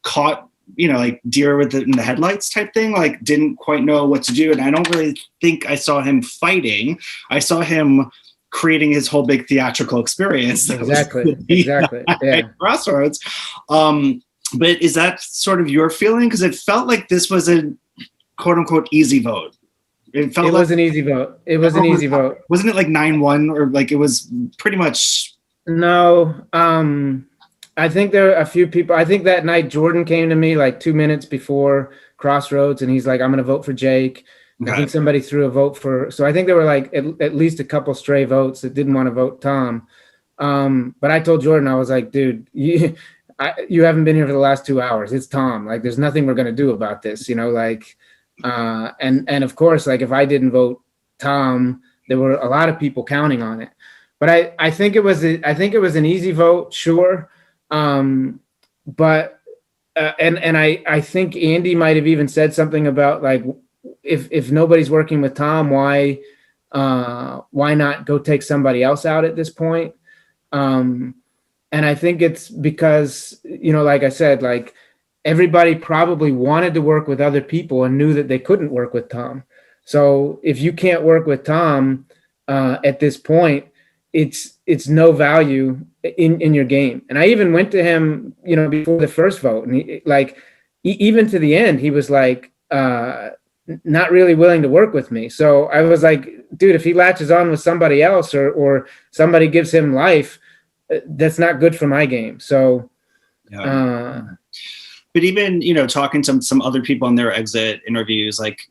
caught, you know, like deer in the headlights type thing, like didn't quite know what to do. And I don't really think I saw him fighting. I saw him creating his whole big theatrical experience. Exactly. Yeah. Crossroads. But is that sort of your feeling? Because it felt like this was a quote unquote easy vote. It was an easy vote. It was an easy vote. Wasn't it like 9-1 or like it was pretty much? No. I think there are a few people. I think that night Jordan came to me like 2 minutes before Crossroads and he's like, I'm going to vote for Jake. Okay. I think somebody threw a vote for. So I think there were like at least a couple stray votes that didn't want to vote Tom. But I told Jordan, I was like, dude, you haven't been here for the last 2 hours. It's Tom. Like, there's nothing we're going to do about this, you know, like, and of course, like if I didn't vote Tom, there were a lot of people counting on it, but I think it was an easy vote. Sure. But I think Andy might've even said something about like, if nobody's working with Tom, why not go take somebody else out at this point? And I think it's because, you know, like I said, like everybody probably wanted to work with other people and knew that they couldn't work with Tom. So if you can't work with Tom at this point, it's no value in your game. And I even went to him, you know, before the first vote, and even to the end, he was like not really willing to work with me. So I was like, dude, if he latches on with somebody else or somebody gives him life, that's not good for my game. So, but even, you know, talking to some other people in their exit interviews, like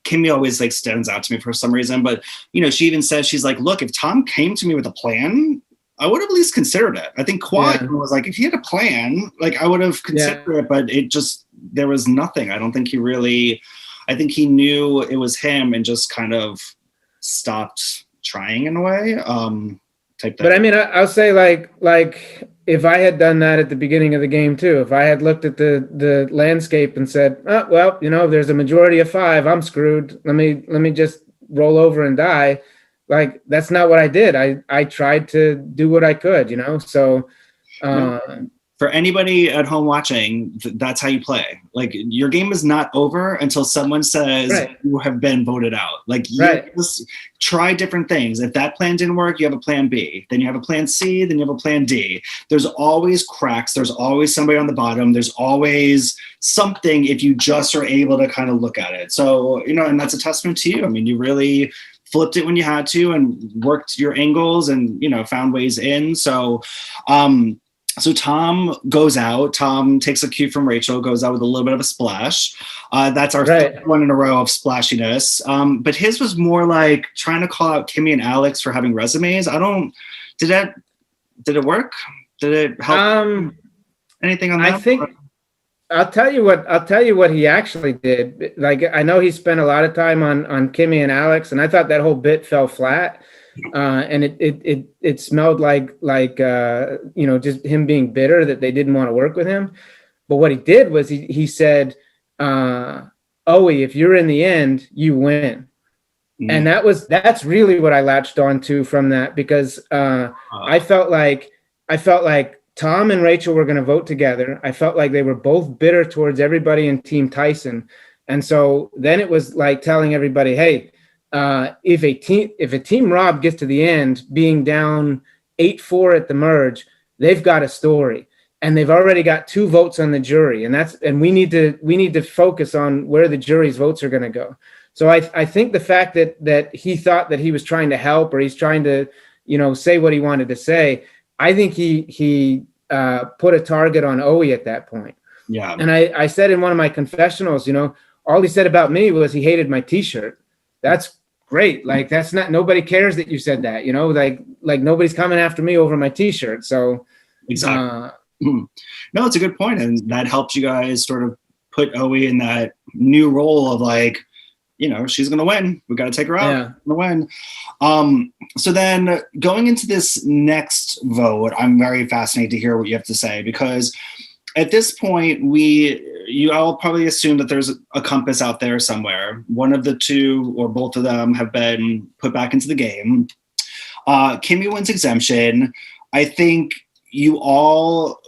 Kimmy always like stands out to me for some reason, but you know, she even says, she's like, look, if Tom came to me with a plan, I would have at least considered it. I think Quad was like, if he had a plan, like I would have considered it, but there was nothing. I don't think I think he knew it was him and just kind of stopped trying in a way. But I mean, I'll say like if I had done that at the beginning of the game too, if I had looked at the landscape and said, oh, well, you know, there's a majority of 5, I'm screwed. Let me just roll over and die. Like, that's not what I did. I tried to do what I could, you know? So, for anybody at home watching, that's how you play. Like, your game is not over until someone says you have been voted out. Like, you just try different things. If that plan didn't work, you have a plan B. Then you have a plan C. Then you have a plan D. There's always cracks. There's always somebody on the bottom. There's always something if you just are able to kind of look at it. So, you know, and that's a testament to you. I mean, you really flipped it when you had to and worked your angles and, you know, found ways in. So, So Tom goes out. Tom takes a cue from Rachel, goes out with a little bit of a splash. That's our third one in a row of splashiness. But his was more like trying to call out Kimmy and Alex for having resumes. Did it work? Did it help? Anything on that? I think I'll tell you what he actually did. Like, I know he spent a lot of time on Kimmy and Alex, and I thought that whole bit fell flat. And it smelled like just him being bitter that they didn't want to work with him. But what he did was he said, Owie, if you're in the end, you win. And that's really what I latched onto from that, because I felt like Tom and Rachel were going to vote together. I felt like they were both bitter towards everybody in Team Tyson. And so then it was like telling everybody, hey, if a team Rob gets to the end being down 8-4 at the merge, they've got a story, and they've already got 2 votes on the jury, and we need to focus on where the jury's votes are going to go. So I think the fact that he thought that he was trying to help, or he's trying to say what he wanted to say, I think he put a target on Owie at that point. Yeah. And I said in one of my confessionals, all he said about me was he hated my T-shirt. That's great. Like, that's not, nobody cares that you said that, like nobody's coming after me over my T-shirt. So exactly. No, it's a good point. And that helped you guys sort of put Owie in that new role of like, she's going to win. We got to take her out. Yeah. Win. So then going into this next vote, I'm very fascinated to hear what you have to say, because at this point, you all probably assume that there's a compass out there somewhere. One of the 2 or both of them have been put back into the game. Kimmy wins exemption. I think you all,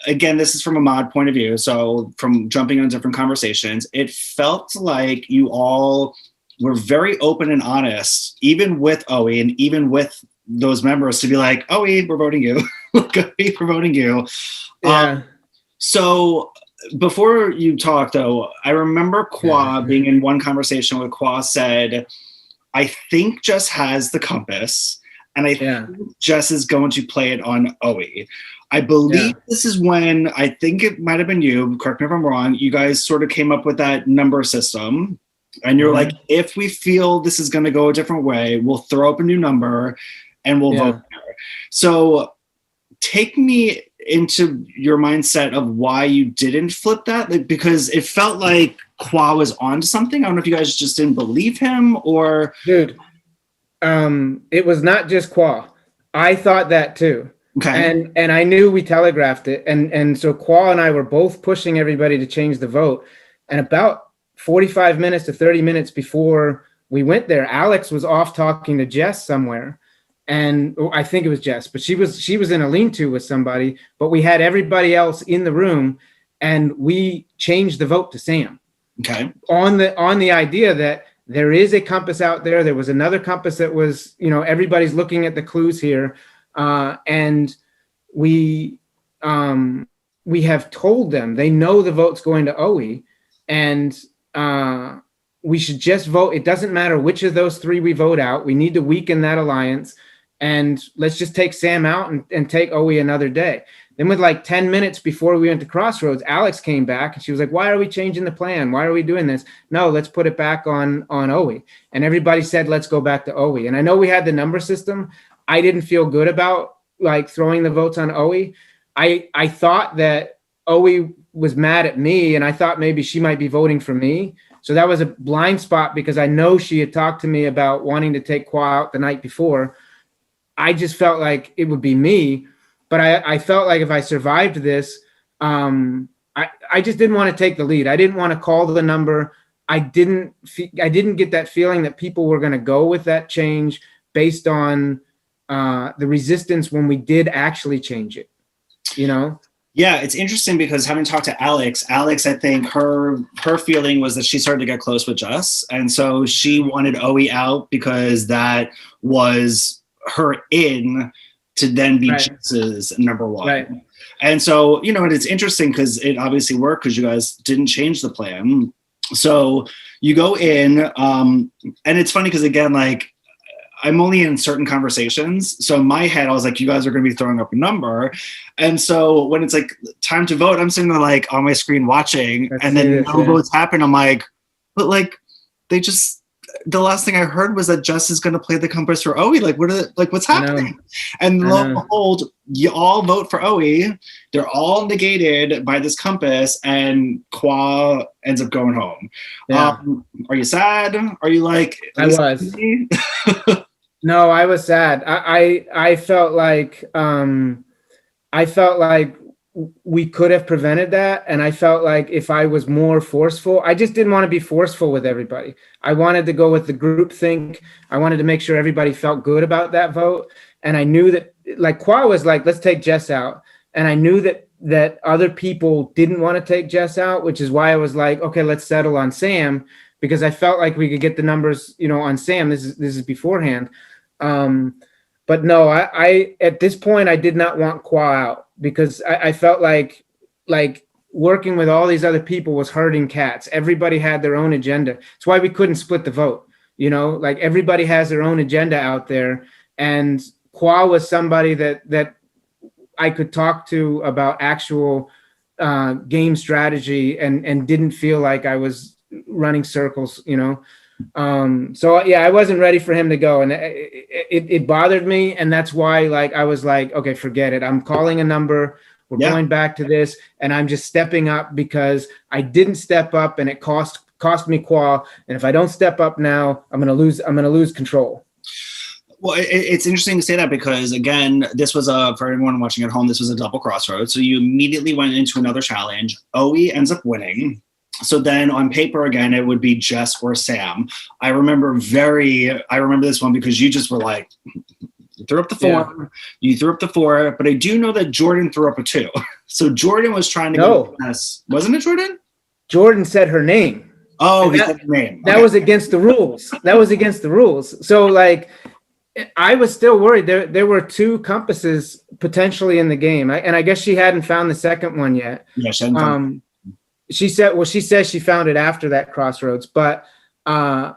again, this is from a mod point of view, so from jumping on different conversations, it felt like you all were very open and honest, even with Owie and even with those members, to be like, Owie, we're voting you. Owie, we're voting you. Yeah. So before you talk, though, I remember Kwa being in one conversation where Kwa said, I think Jess has the compass, and I think Jess is going to play it on Owie. I believe this is when, I think it might have been you, correct me if I'm wrong, you guys sort of came up with that number system. And you're like, if we feel this is going to go a different way, we'll throw up a new number and we'll vote there. So take me into your mindset of why you didn't flip that, because it felt like Kwa was onto something. I don't know if you guys just didn't believe him or. Dude, it was not just Kwa. I thought that too. Okay. And I knew we telegraphed it. And so Kwa and I were both pushing everybody to change the vote. And about 45 minutes to 30 minutes before we went there, Alex was off talking to Jess somewhere. And I think it was Jess, but she was in a lean-to with somebody, but we had everybody else in the room, and we changed the vote to Sam. Okay. On the idea that there is a compass out there. There was another compass that was, everybody's looking at the clues here. And we have told them, they know the vote's going to Owie, and we should just vote. It doesn't matter which of those 3 we vote out. We need to weaken that alliance, and let's just take Sam out and take Owie another day. Then with like 10 minutes before we went to Crossroads, Alex came back and she was like, why are we changing the plan? Why are we doing this? No, let's put it back on Owie. And everybody said, let's go back to Owie. And I know we had the number system. I didn't feel good about like throwing the votes on Owie. I thought that Owie was mad at me, and I thought maybe she might be voting for me. So that was a blind spot, because I know she had talked to me about wanting to take Kwa out the night before. I just felt like it would be me, but I felt like if I survived this, I just didn't want to take the lead. I didn't want to call the number. I didn't get that feeling that people were going to go with that change based on the resistance when we did actually change it, Yeah, it's interesting because having talked to Alex, I think her feeling was that she started to get close with Jess. And so she wanted Owie out because that was her in to then be Jess's number 1. Right. And so, and it's interesting because it obviously worked because you guys didn't change the plan. So you go in, and it's funny because, again, like, I'm only in certain conversations. So in my head, I was like, you guys are going to be throwing up a number. And so when it's like time to vote, I'm sitting there like on my screen watching, and then no votes happen. I'm like, but like, the last thing I heard was that Jess is going to play the compass for Owie. Like, what's happening? And lo and behold, you all vote for Owie. They're all negated by this compass, and Kwa ends up going home. Yeah. Are you sad? Are you like? I was. No, I was sad. I felt like we could have prevented that, and I felt like if I was more forceful, I just didn't want to be forceful with everybody. I wanted to go with the group think. I wanted to make sure everybody felt good about that vote, and I knew that, like, Kwa was like, let's take Jess out, and I knew that other people didn't want to take Jess out, which is why I was like, okay, let's settle on Sam, because I felt like we could get the numbers, on Sam. This is beforehand. But no, I at this point, I did not want Kwa out, because I felt like working with all these other people was hurting Cats. Everybody had their own agenda. It's why we couldn't split the vote. Like, everybody has their own agenda out there. And Kwa was somebody that I could talk to about actual game strategy, and didn't feel like I was running circles, So yeah, I wasn't ready for him to go, and it bothered me, and that's why, like, I was like, okay, forget it. I'm calling a number. We're going back to this, and I'm just stepping up, because I didn't step up, and it cost me Kwa. And if I don't step up now, I'm gonna lose control. Well, it's interesting to say that, because again, this was for everyone watching at home, this was a double crossroads. So you immediately went into another challenge. Owie ends up winning. So then on paper, again, it would be Jess or Sam. I remember this one because you just were like, you threw up the 4, you threw up the 4, but I do know that Jordan threw up a 2. So Jordan was trying to go Jess. Wasn't it Jordan? Jordan said her name. Oh, he said her name. That was against the rules. So, like, I was still worried. There were 2 compasses potentially in the game. And I guess she hadn't found the second one yet. Yeah, she hadn't found She says she found it after that crossroads, but the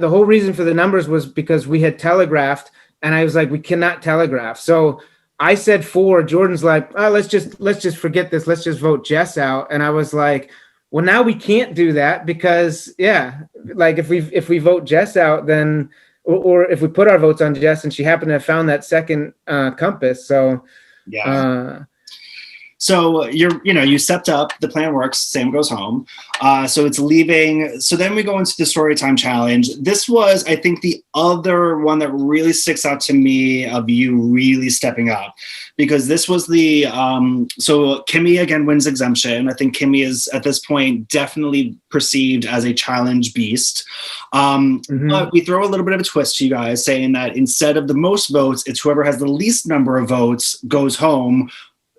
whole reason for the numbers was because we had telegraphed, and I was like, we cannot telegraph. So I said 4. Jordan's like, oh, let's just forget this. Let's just vote Jess out. And I was like, well, now we can't do that, because like, if we vote Jess out, then or if we put our votes on Jess and she happened to have found that second compass. So So you stepped up, the plan works, Sam goes home. So it's leaving. So then we go into the story time challenge. This was, I think, the other one that really sticks out to me of you really stepping up, because this was so Kimmy again wins exemption. I think Kimmy is at this point definitely perceived as a challenge beast. But we throw a little bit of a twist to you guys, saying that instead of the most votes, it's whoever has the least number of votes goes home,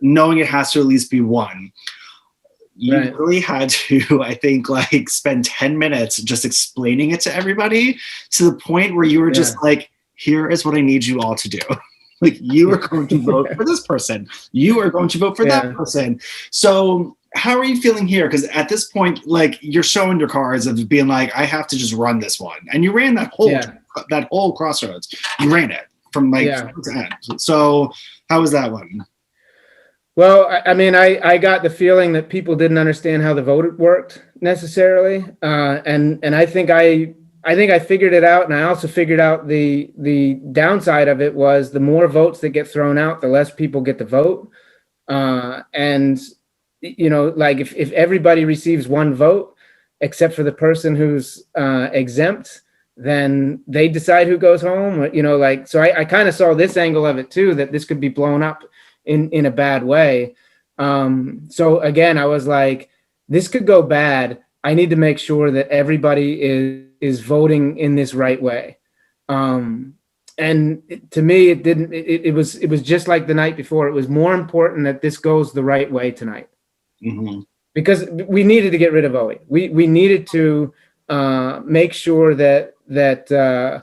knowing it has to at least be 1. You really had to, I think, like, spend 10 minutes just explaining it to everybody, to the point where you were just like, here is what I need you all to do. Like, you are going to vote for this person. You are going to vote for that person. So how are you feeling here? Because at this point, like, you're showing your cards of being like, I have to just run this one. And you ran that whole crossroads. You ran it from like start to end. So how was that one? Well, I mean, I got the feeling that people didn't understand how the vote worked necessarily, and I think I figured it out, and I also figured out the downside of it was the more votes that get thrown out, the less people get to vote, and like if everybody receives 1 vote except for the person who's exempt, then they decide who goes home. So I kind of saw this angle of it too, that this could be blown up in a bad way. So again, I was like, this could go bad. I need to make sure that everybody is voting in this right way. And to me, it was just like the night before. It was more important that this goes the right way tonight. Because we needed to get rid of Owie. We needed to make sure that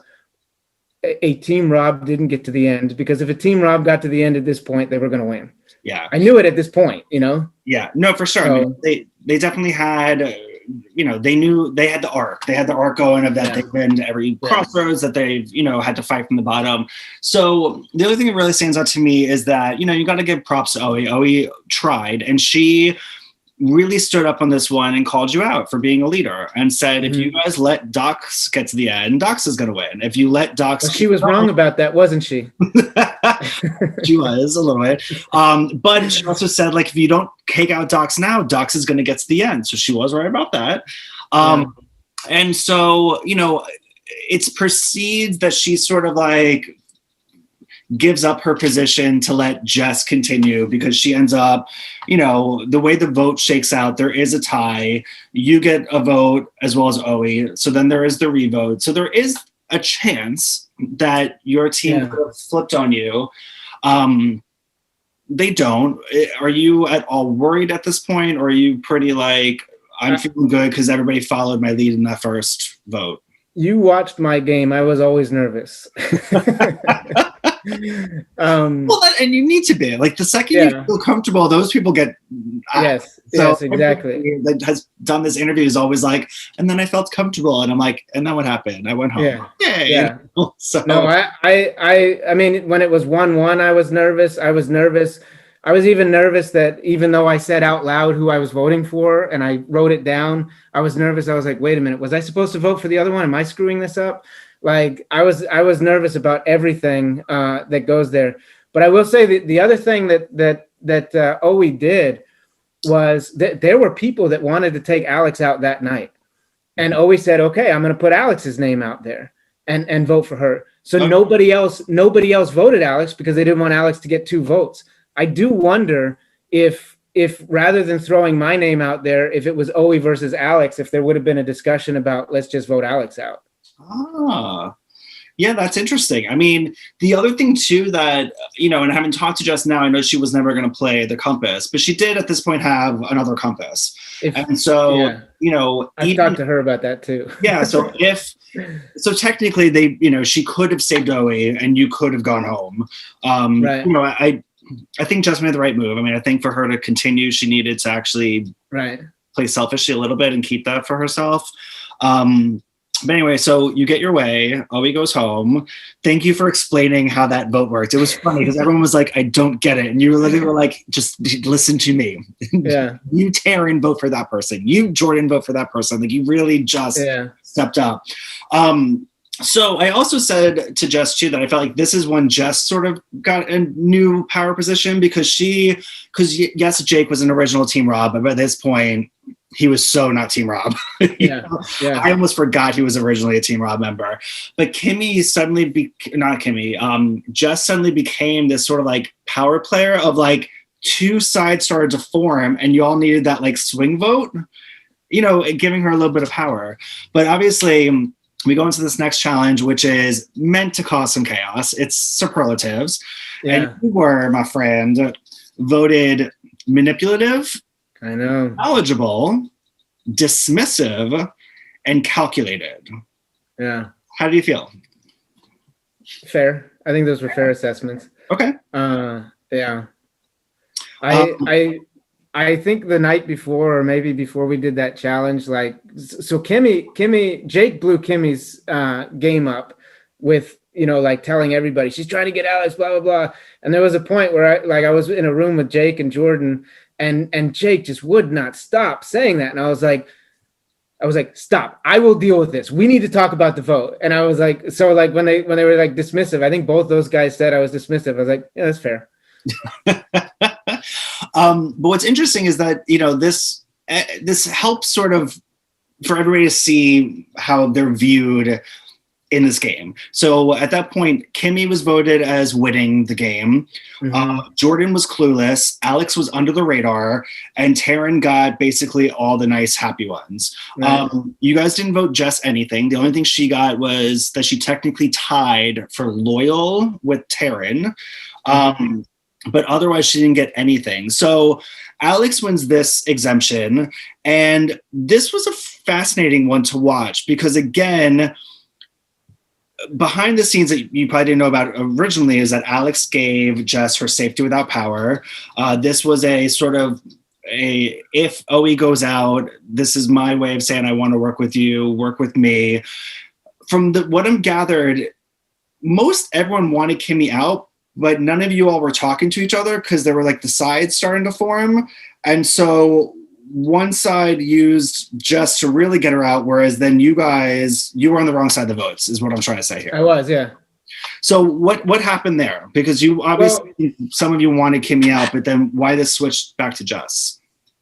a Team Rob didn't get to the end, because if a Team Rob got to the end at this point, they were going to win. Yeah, I knew it at this point. Yeah, no, for sure. So, I mean, they definitely had they knew they had the arc. They had the arc going of that they've been to every crossroads, that they've, had to fight from the bottom. So the other thing that really stands out to me is that, you got to give props to Owie. Owie tried, and she really stood up on this one and called you out for being a leader and said, if you guys let Dox get to the end, Dox is going to win. If you let Dox... Well, she was wrong about that, wasn't she? She was a little bit. But she also said, like, if you don't take out Dox now, Dox is going to get to the end. So she was right about that. And so, it's perceived that she sort of like gives up her position to let Jess continue, because she ends up, the way the vote shakes out, there is a tie. You get a vote as well as Owie. So then there is the revote. So there is a chance that your team could have flipped on you. They don't. Are you at all worried at this point? Or are you pretty like, I'm feeling good because everybody followed my lead in that first vote? You watched my game. I was always nervous. And you need to be, like, the second you feel comfortable, those people get yes exactly. That has done this interview is always like, and then I felt comfortable, and I'm like, and then what happened? I went home. So no, I mean, when it was 1-1, I was nervous. I was even nervous that even though I said out loud who I was voting for and I wrote it down, I was nervous. I was like, wait a minute, was I supposed to vote for the other one? Am I screwing this up? Like, I was nervous about everything that goes there. But I will say that the other thing that Owie did was that there were people that wanted to take Alex out that night. And Owie said, okay, I'm going to put Alex's name out there and vote for her. So nobody else voted Alex because they didn't want Alex to get 2 votes. I do wonder if rather than throwing my name out there, if it was Owie versus Alex, if there would have been a discussion about, let's just vote Alex out. Yeah, that's interesting. I mean, the other thing too that, and having talked to Jess now, I know she was never going to play the compass, but she did at this point have another compass. I've talked to her about that too. Yeah. So technically she could have saved Owie and you could have gone home. Right. I think Jess made the right move. I mean, I think for her to continue, she needed to actually play selfishly a little bit and keep that for herself. But anyway, so you get your way. Owie goes home. Thank you for explaining how that vote worked. It was funny because everyone was like, I don't get it. And you literally were like, just listen to me. Yeah. You, Taryn, vote for that person. You, Jordan, vote for that person. Like, you really just stepped up. So I also said to Jess too that I felt like this is when Jess sort of got a new power position because yes, Jake was an original Team Rob, but by this point, he was so not Team Rob. I almost forgot he was originally a Team Rob member. But Jess suddenly became this sort of like power player of like 2 sides started to form and you all needed that like swing vote, giving her a little bit of power. But obviously we go into this next challenge, which is meant to cause some chaos. It's superlatives. Yeah. And you were, my friend, voted manipulative, I know, knowledgeable, dismissive, and calculated. Yeah. How do you feel? Fair. I think those were fair assessments. Okay. Yeah. I think the night before, or maybe before we did that challenge, like, so Jake blew Kimmy's game up with, like telling everybody she's trying to get Alex, blah, blah, blah. And there was a point where I was in a room with Jake and Jordan and Jake just would not stop saying that. And I was like, stop, I will deal with this. We need to talk about the vote. And I was like, so like when they were like dismissive, I think both those guys said I was dismissive. I was like, yeah, that's fair. But what's interesting is that, this helps sort of for everybody to see how they're viewed in this game. So at that point, Kimmy was voted as winning the game. Mm-hmm. Jordan was clueless. Alex was under the radar, and Taryn got basically all the nice, happy ones. Right. You guys didn't vote Jess anything. The only thing she got was that she technically tied for loyal with Taryn. But otherwise she didn't get anything. So Alex wins this exemption. And this was a fascinating one to watch because, again, behind the scenes that you probably didn't know about originally is that Alex gave Jess her safety without power. This was a sort of if OE goes out, this is my way of saying I want to work with you, work with me. From what I'm gathered, most everyone wanted Kimmy out, but none of you all were talking to each other because there were like the sides starting to form. And so one side used Jess to really get her out, whereas then you were on the wrong side of the votes, is what I'm trying to say here. I was, yeah. So what happened there? Because you obviously, some of you wanted Kimmy out, but then why this switched back to Jess?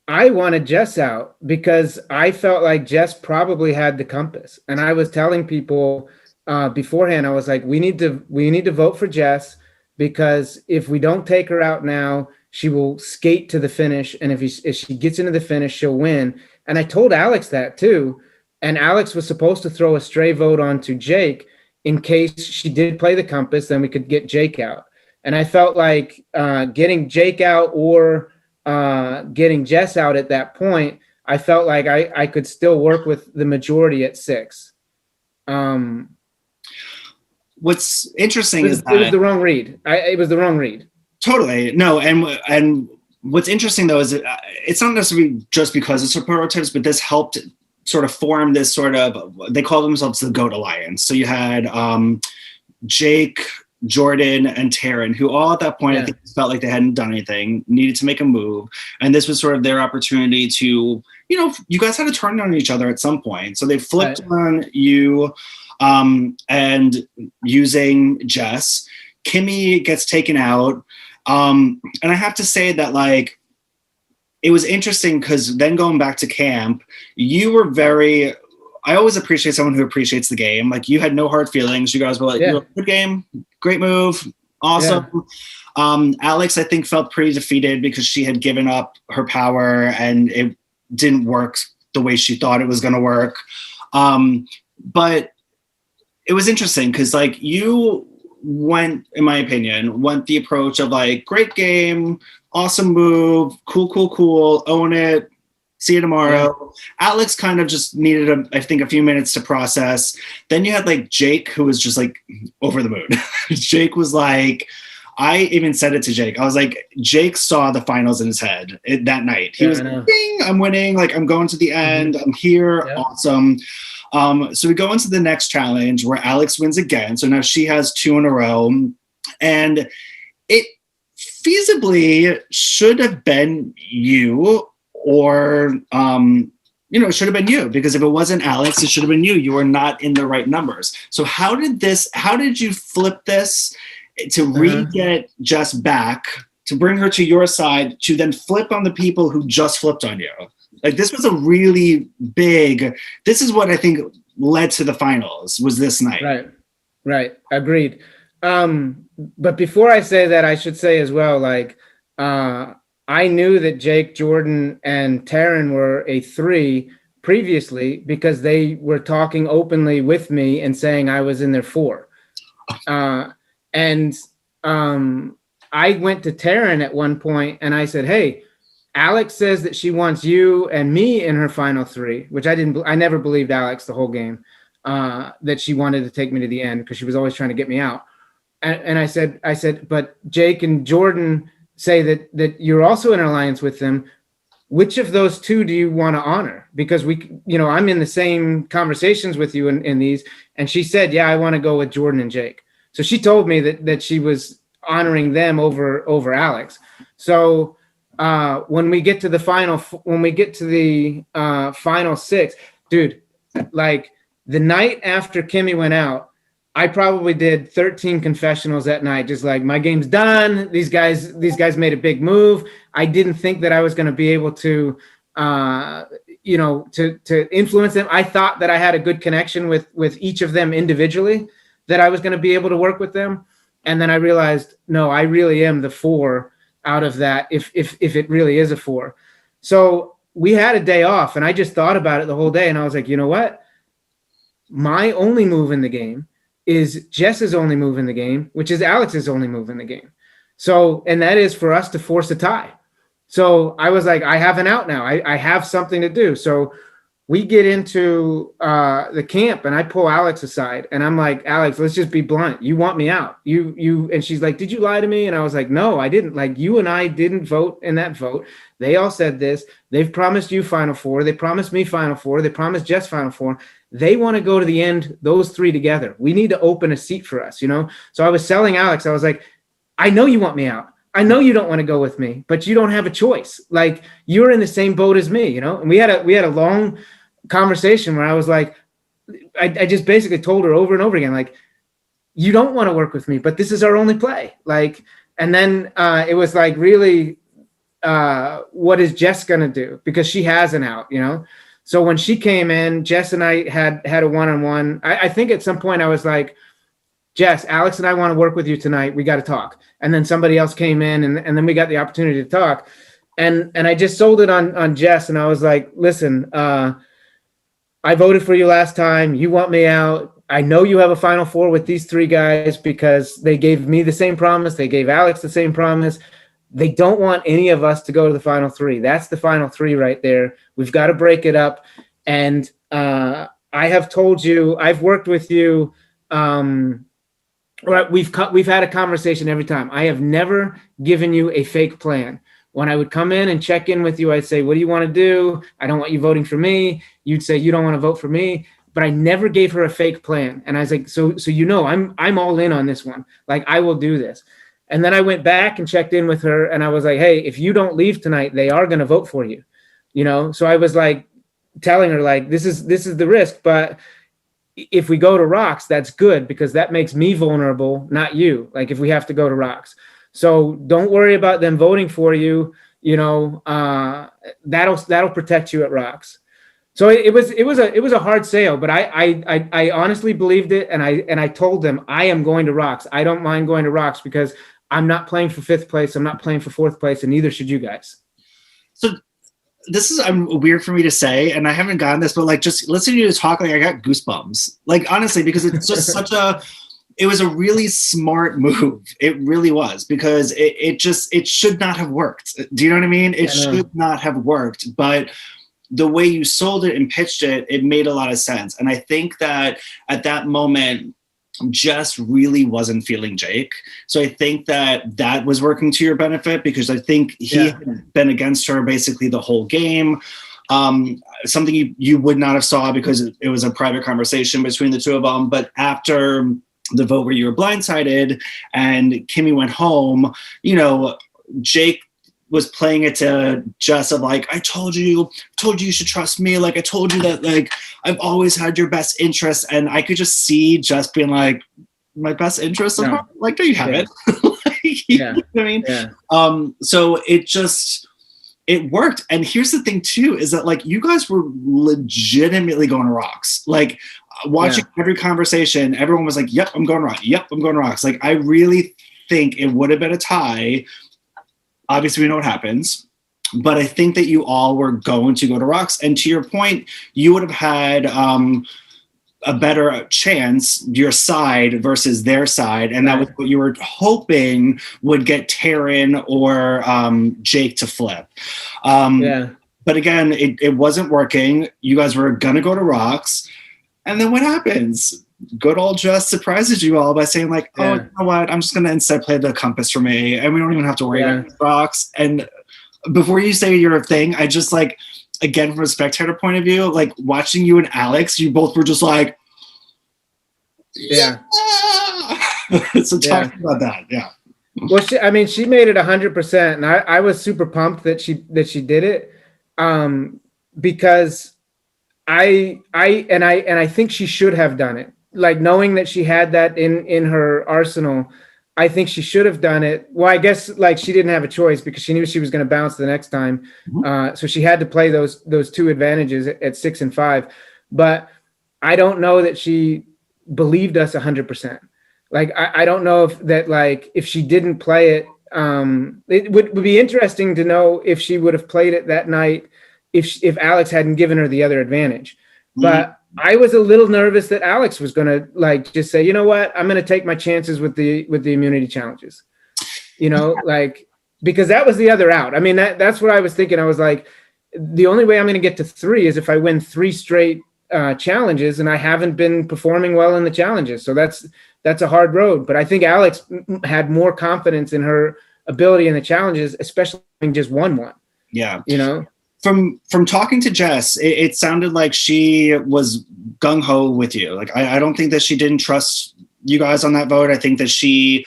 I wanted Jess out because I felt like Jess probably had the compass, and I was telling people beforehand. I was like, we need to vote for Jess, because if we don't take her out now, she will skate to the finish, and if she gets into the finish, she'll win. And I told Alex that too, and Alex was supposed to throw a stray vote onto Jake in case she did play the compass, then we could get Jake out. And I felt like getting Jake out or getting Jess out at that point, I felt like I could still work with the majority at 6. What's interesting is that it was the wrong read. It was the wrong read. Totally. No, and what's interesting though is it's not necessarily just because it's prototypes, but this helped sort of form this sort of, they call themselves the GOAT Alliance. So you had Jake, Jordan, and Taryn, who all at that point, I think, felt like they hadn't done anything, needed to make a move. And this was sort of their opportunity to, you guys had to turn on each other at some point. So they flipped on you and using Jess. Kimmy gets taken out. And I have to say that, like, it was interesting because then going back to camp, you were I always appreciate someone who appreciates the game. Like, you had no hard feelings. You guys were like, good game, great move, awesome. Yeah. Alex, I think, felt pretty defeated because she had given up her power and it didn't work the way she thought it was going to work. But it was interesting because, like, you went the approach of, like, great game, awesome move, cool, own it, see you tomorrow. Yeah. Alex kind of just needed I think a few minutes to process. Then you had, like, Jake, who was just, like, over the moon. Jake was like, I even said it to Jake. I was like, Jake saw the finals in his head that night. He was like, ding, I'm winning. Like, I'm going to the end. I'm here. Yeah. Awesome. So we go into the next challenge where Alex wins again. So now she has 2 in a row. And it feasibly should have been you, or it should have been you, because if it wasn't Alex, it should have been you. You were not in the right numbers. So how did you flip this to re-get Jess back, to bring her to your side, to then flip on the people who just flipped on you? Like, this was a really this is what I think led to the finals, was this night. Right. Agreed. But before I say that, I should say as well, like, I knew that Jake, Jordan, and Taryn were a 3 previously because they were talking openly with me and saying I was in their 4. And I went to Taryn at one point and I said, hey, Alex says that she wants you and me in her final 3, which I never believed Alex the whole game, that she wanted to take me to the end because she was always trying to get me out. And I said, but Jake and Jordan say that you're also in an alliance with them. Which of those 2 do you want to honor? Because I'm in the same conversations with you in these. And she said, yeah, I want to go with Jordan and Jake. So she told me that she was honoring them over Alex. So when we get to the final 6, dude, like, the night after Kimmy went out, I probably did 13 confessionals that night. Just like, my game's done. These guys made a big move. I didn't think that I was going to be able to, to influence them. I thought that I had a good connection with each of them individually, that I was going to be able to work with them. And then I realized, no, I really am the 4 out of that. If it really is a 4. So we had a day off and I just thought about it the whole day. And I was like, you know what? My only move in the game is Jess's only move in the game, which is Alex's only move in the game. So, and that is for us to force a tie. So I was like, I have an out now. I have something to do. So we get into the camp and I pull Alex aside and I'm like, Alex, let's just be blunt. You want me out. And she's like, did you lie to me? And I was like, no, I didn't. Like, you and I didn't vote in that vote. They all said this. They've promised you Final Four. They promised me Final Four. They promised Jess Final Four. They want to go to the end, those three together. We need to open a seat for us, you know? So I was selling Alex. I was like, I know you want me out. I know you don't want to go with me, but you don't have a choice. Like, you're in the same boat as me, you know? And we had a long conversation where I was like, I just basically told her over and over again, like, you don't want to work with me, but this is our only play. Like, and then it was like, really, what is Jess going to do? Because she has an out, you know? So when she came in, Jess and I had a one-on-one. I think at some point I was like, Jess, Alex and I want to work with you tonight. We got to talk. And then somebody else came in and then we got the opportunity to talk. And I just sold it on Jess. And I was like, listen, I voted for you last time. You want me out. I know you have a Final Four with these three guys because they gave me the same promise. They gave Alex the same promise. They don't want any of us to go to the Final Three. That's the Final Three right there. We've got to break it up. And I have told you, I've worked with you. We've had a conversation every time. I have never given you a fake plan. When I would come in and check in with you, I'd say, what do you want to do? I don't want you voting for me. You'd say, you don't want to vote for me. But I never gave her a fake plan. And I was like, so you know, I'm all in on this one. Like, I will do this. And then I went back and checked in with her and I was like, hey, if you don't leave tonight, they are going to vote for you. You know? So I was like telling her, like, this is the risk, but if we go to rocks, that's good because that makes me vulnerable, not you. Like, if we have to go to rocks. So don't worry about them voting for you. You know, that'll protect you at rocks. So it was a hard sale, but I honestly believed it. And I told them I am going to rocks. I don't mind going to rocks because I'm not playing for 5th place. I'm not playing for 4th place, and neither should you guys. So this is weird for me to say, and I haven't gotten this, but like, just listening to you talk, like, I got goosebumps. Like, honestly, because it's just it was a really smart move. It really was, because it should not have worked. Do you know what I mean? It should not have worked, but the way you sold it and pitched it, it made a lot of sense. And I think that at that moment, Jess really wasn't feeling Jake. So I think that was working to your benefit, because I think he had been against her basically the whole game. Something you would not have saw because it was a private conversation between the two of them. But after the vote where you were blindsided and Kimmy went home, you know, Jake was playing it to Jess of like, I told you you should trust me. Like, I told you that, like, I've always had your best interest. And I could just see Jess being like, my best interest? No. Like, no, you haven't. Like, you know what I mean? Yeah. So it worked. And here's the thing too, is that like, you guys were legitimately going to rocks. Like, watching every conversation, everyone was like, yep, I'm going to rocks. Yep, I'm going to rocks. Like, I really think it would have been a tie. Obviously, we know what happens, but I think that you all were going to go to rocks. And to your point, you would have had a better chance, your side versus their side. And that was what you were hoping would get Taryn or Jake to flip. But again, it wasn't working. You guys were going to go to rocks. And then what happens? Good old Jess surprises you all by saying like, oh, you know what? I'm just going to instead play the compass for me. And we don't even have to worry about rocks. And before you say your thing, I just like, again, from a spectator point of view, like watching you and Alex, you both were just like, yeah. So talk about that. Yeah. Well, she made it 100%. And I was super pumped that she did it. Because I think she should have done it. Like, knowing that she had that in her arsenal, I think she should have done it. Well, I guess like she didn't have a choice because she knew she was going to bounce the next time. So she had to play those two advantages at 6 and 5. But I don't know that she believed us 100%. Like, I don't know if she didn't play it, it would be interesting to know if she would have played it that night if Alex hadn't given her the other advantage. But I was a little nervous that Alex was going to like just say, you know what, I'm going to take my chances with the immunity challenges, you know, like, because that was the other out. I mean, that's what I was thinking. I was like, the only way I'm going to get to 3 is if I win 3 straight challenges, and I haven't been performing well in the challenges. So that's a hard road. But I think Alex had more confidence in her ability in the challenges, especially having just won one. Yeah. You know? From talking to Jess, it sounded like she was gung-ho with you. Like, I don't think that she didn't trust you guys on that vote. I think that she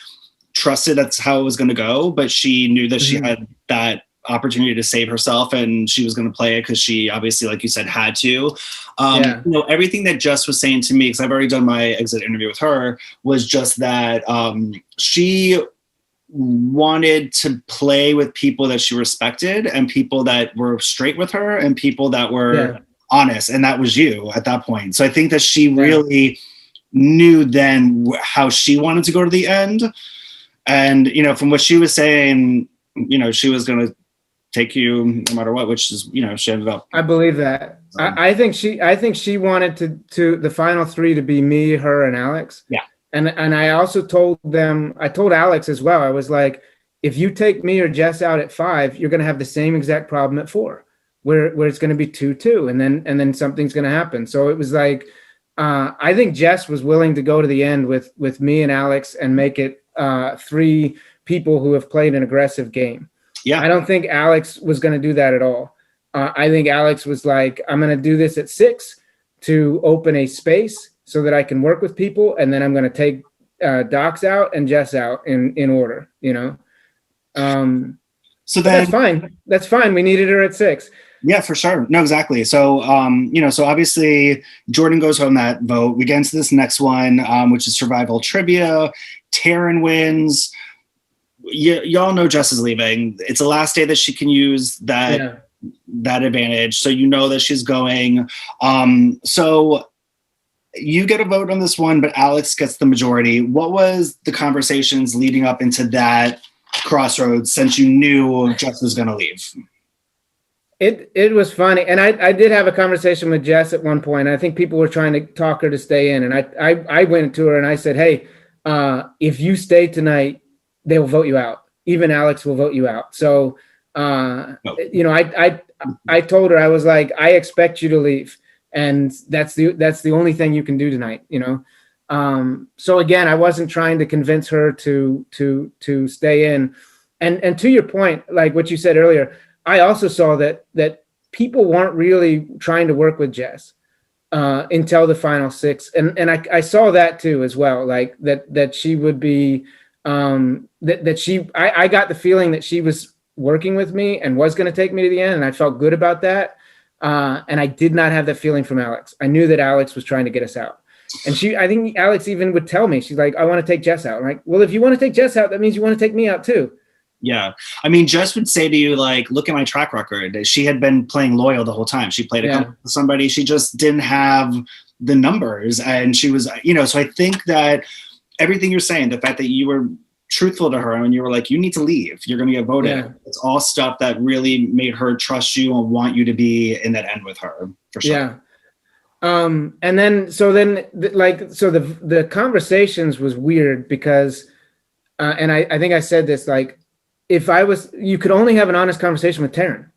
trusted that's how it was going to go, but she knew that she had that opportunity to save herself, and she was going to play it because she obviously, like you said, had to. You know, everything that Jess was saying to me, because I've already done my exit interview with her, was just that she wanted to play with people that she respected, and people that were straight with her, and people that were honest, and that was you at that point. So I think that she really knew then how she wanted to go to the end. And, you know, from what she was saying, you know, she was going to take you no matter what, which is, you know, she ended up. I believe that. I think she wanted to the final 3 to be me, her, and Alex. Yeah. And I also told Alex as well. I was like, if you take me or Jess out at 5, you're going to have the same exact problem at 4, where it's going to be 2-2, and then something's going to happen. So it was like, I think Jess was willing to go to the end with me and Alex and make it 3 people who have played an aggressive game. Yeah. I don't think Alex was going to do that at all. I think Alex was like, I'm going to do this at 6 to open a space so that I can work with people, and then I'm going to take Docs out and Jess out in order, you know. So that's fine. That's fine. We needed her at 6. Yeah, for sure. No, exactly. So, you know, so obviously Jordan goes home that vote. We get into this next one, which is survival trivia. Taryn wins. Y'all know Jess is leaving. It's the last day that she can use that advantage. So you know that she's going. So you get a vote on this one, but Alex gets the majority. What was the conversations leading up into that crossroads, since you knew Jess was going to leave? It was funny. And I did have a conversation with Jess at one point. I think people were trying to talk her to stay in. And I went to her and I said, hey, if you stay tonight, they'll vote you out. Even Alex will vote you out. So, you know, I told her, I was like, I expect you to leave. And that's the only thing you can do tonight, you know? So again, I wasn't trying to convince her to stay in. And to your point, like what you said earlier, I also saw that people weren't really trying to work with Jess until the final 6. And I saw that too, as well. Like that she would be, I got the feeling that she was working with me and was going to take me to the end. And I felt good about that. And I did not have that feeling from Alex. I knew that Alex was trying to get us out. And I think Alex even would tell me, she's like, I want to take Jess out. I'm like, well, if you want to take Jess out, that means you want to take me out too. Yeah. I mean, Jess would say to you, like, look at my track record. She had been playing loyal the whole time. She played with somebody. She just didn't have the numbers. And she was, you know, so I think that everything you're saying, the fact that you were truthful to her and you were like, you need to leave, you're going to get voted. Yeah. It's all stuff that really made her trust you and want you to be in that end with her, for sure. Yeah. And then the conversations was weird because, and I think I said this, like, you could only have an honest conversation with Taryn.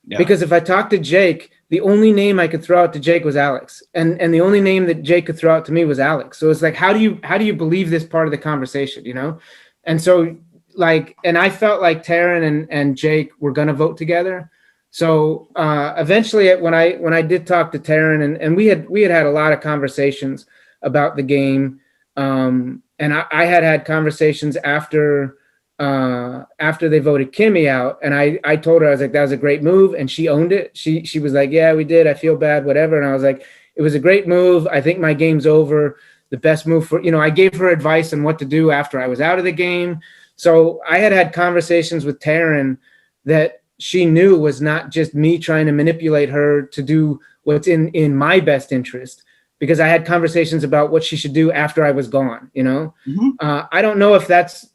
Yeah. Because if I talked to Jake, the only name I could throw out to Jake was Alex. And the only name that Jake could throw out to me was Alex. So it's like, how do you believe this part of the conversation, you know? And so like, and I felt like Taryn and Jake were going to vote together. So eventually when I did talk to Taryn and we had a lot of conversations about the game. And I had conversations after they voted Kimmy out, and I told her, I was like, that was a great move, and she owned it. She was like, yeah, we did, I feel bad, whatever. And I was like, it was a great move. I think my game's over. The best move for, you know, I gave her advice on what to do after I was out of the game. So I had conversations with Taryn that she knew was not just me trying to manipulate her to do what's in my best interest, because I had conversations about what she should do after I was gone, you know. Mm-hmm. I don't know if that's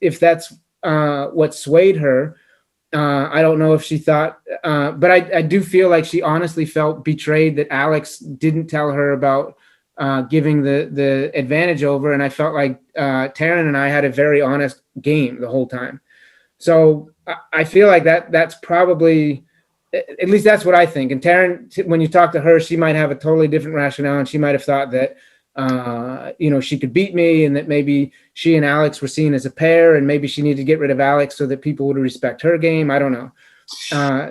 what swayed her. I don't know if she thought, but I do feel like she honestly felt betrayed that Alex didn't tell her about giving the advantage over. And I felt like Taryn and I had a very honest game the whole time. So I feel like that's probably at least that's what I think. And Taryn, when you talk to her, she might have a totally different rationale, and she might have thought that, she could beat me, and that maybe she and Alex were seen as a pair, and maybe she needed to get rid of Alex so that people would respect her game. I don't know.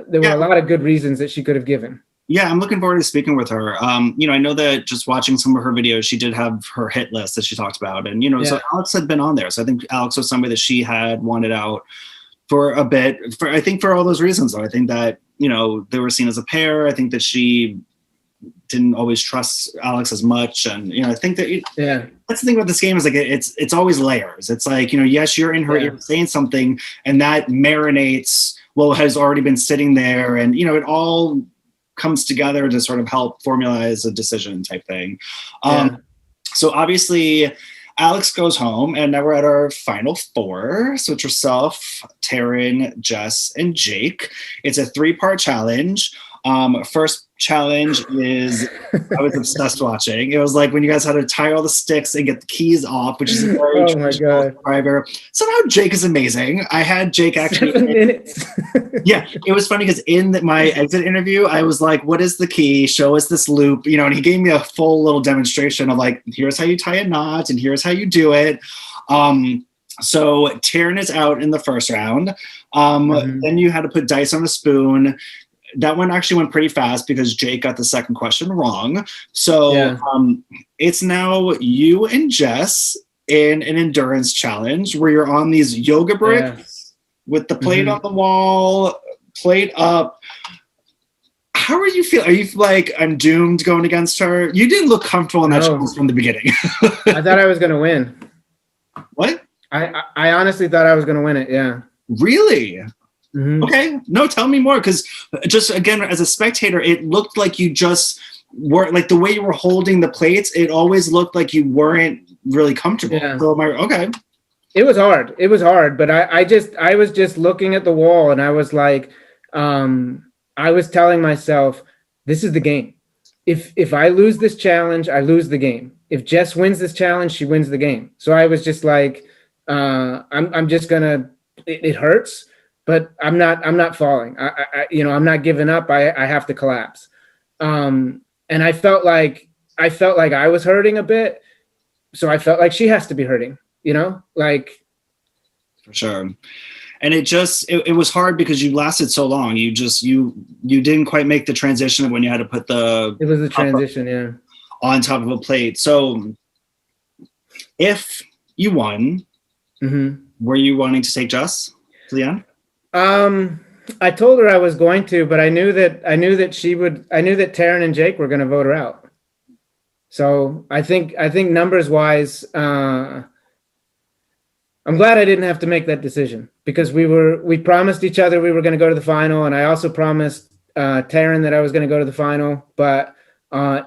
There were a lot of good reasons that she could have given. Yeah, I'm looking forward to speaking with her. I know that just watching some of her videos, she did have her hit list that she talked about. And, so Alex had been on there. So I think Alex was somebody that she had wanted out for a bit. I think for all those reasons, though. I think that, they were seen as a pair. I think that she didn't always trust Alex as much. And, I think that that's the thing about this game is like it's always layers. It's like, yes, you're in her ear saying something, and that marinates what has already been sitting there. And, it all comes together to sort of help formalize a decision type thing. So obviously Alex goes home, and now we're at our final four. So it's yourself, Taryn, Jess, and Jake. It's a 3-part challenge. First challenge is I was obsessed watching. It was like when you guys had to tie all the sticks and get the keys off, which is a very traditional Survivor. Somehow Jake is amazing. I had Jake actually 7 minutes. Yeah, it was funny because in my exit interview, I was like, what is the key? Show us this loop, and he gave me a full little demonstration of like, here's how you tie a knot and here's how you do it. So Taryn is out in the first round. Then you had to put dice on a spoon. That one actually went pretty fast because Jake got the second question wrong. So it's now you and Jess in an endurance challenge where you're on these yoga bricks with the plate on the wall, plate up. How are you feeling? Are you like, I'm doomed going against her? You didn't look comfortable in that challenge from the beginning. I thought I was going to win. What? I honestly thought I was going to win it. Yeah. Really? Okay. No, tell me more. Because just again, as a spectator, it looked like you just weren't, like the way you were holding the plates, it always looked like you weren't really comfortable. Yeah. So okay. It was hard, but I was just looking at the wall, and I was like, I was telling myself, this is the game. If I lose this challenge, I lose the game. If Jess wins this challenge, she wins the game. So I was just like, I'm just gonna. It hurts, but I'm not falling. I'm not giving up. I have to collapse. And I felt like I was hurting a bit, so I felt like she has to be hurting. Like for sure. And it was hard because you lasted so long. You didn't quite make the transition of when you had to put it was a transition, on top of a plate. So if you won, were you wanting to take Jess to the end? I told her I was going to, but I knew that Taryn and Jake were going to vote her out. So I think numbers wise, I'm glad I didn't have to make that decision, because we promised each other we were going to go to the final. And I also promised Taryn that I was going to go to the final. But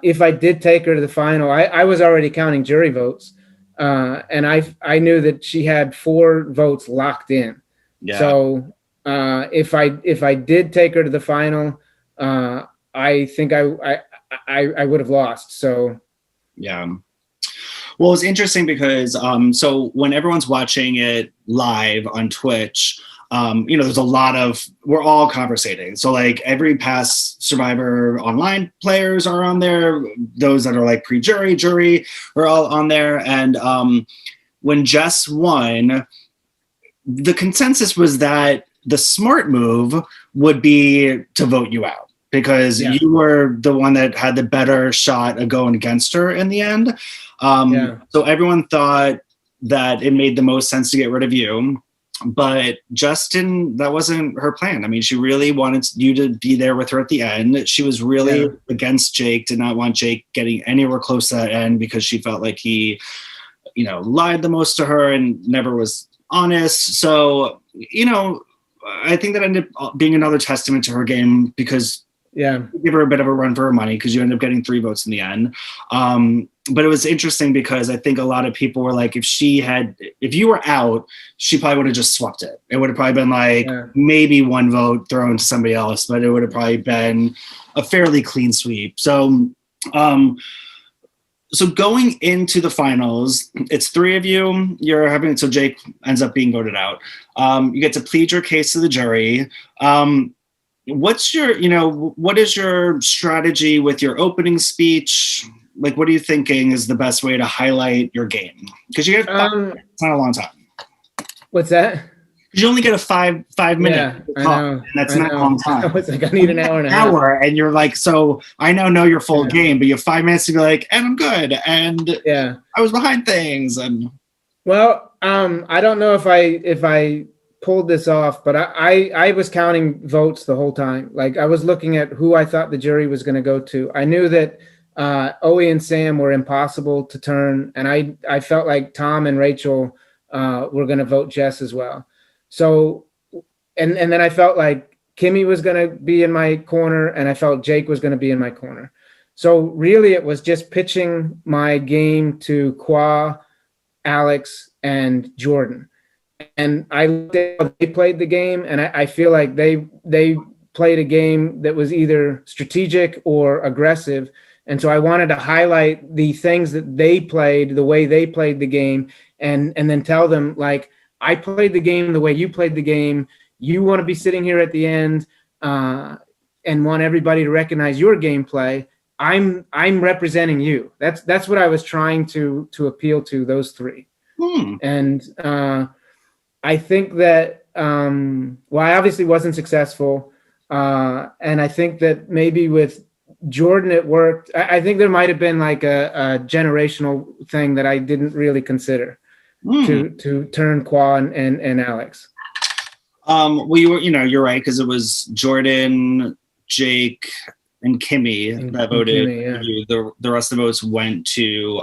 if I did take her to the final, I was already counting jury votes. And I knew that she had 4 votes locked in. Yeah. So if I did take her to the final, I think I would have lost. So yeah. Well, it's interesting because so when everyone's watching it live on Twitch, there's a lot of, we're all conversating. So like every past Survivor online players are on there. Those that are like pre-jury, jury are all on there. And when Jess won, the consensus was that the smart move would be to vote you out, because you were the one that had the better shot of going against her in the end. So everyone thought that it made the most sense to get rid of you. But Justin, that wasn't her plan. I mean, she really wanted you to be there with her at the end. She was really against Jake, did not want Jake getting anywhere close to that end, because she felt like he, lied the most to her and never was honest. So, I think that ended up being another testament to her game, because give her a bit of a run for her money, because you end up getting 3 votes in the end. But it was interesting because I think a lot of people were like, if you were out, she probably would have just swept it. It would have probably been like maybe 1 vote thrown to somebody else, but it would have probably been a fairly clean sweep. So, so going into the finals, it's 3 of you. So Jake ends up being voted out. You get to plead your case to the jury. what's your, what is your strategy with your opening speech? Like, what are you thinking is the best way to highlight your game? Because you have it's not a long time. What's that? You only get a five minute I talk, know, and that's not a long time. I was like, I need an hour and a half. And you're like, so I know your full game, but you have 5 minutes to be like, and I'm good, and I was behind things, and well, I don't know if I pulled this off, but I was counting votes the whole time. Like I was looking at who I thought the jury was going to go to. I knew that Owie and Sam were impossible to turn, and I felt like Tom and Rachel were going to vote Jess as well. So, and then I felt like Kimmy was going to be in my corner, and I felt Jake was going to be in my corner. So really, it was just pitching my game to Qua, Alex, and Jordan. And I looked at how they played the game, and I feel like they played a game that was either strategic or aggressive. And so I wanted to highlight the things that they played, the way they played the game, and then tell them, like, I played the game the way you played the game. You want to be sitting here at the end and want everybody to recognize your gameplay. I'm representing you. That's what I was trying to appeal to those three. And I think that I obviously wasn't successful, and I think that maybe with Jordan it worked. I think there might have been like a generational thing that I didn't really consider. To turn Qua and Alex. Well, you're right, because it was Jordan, Jake, and Kimmy that voted. Kimmy, the rest of the votes went to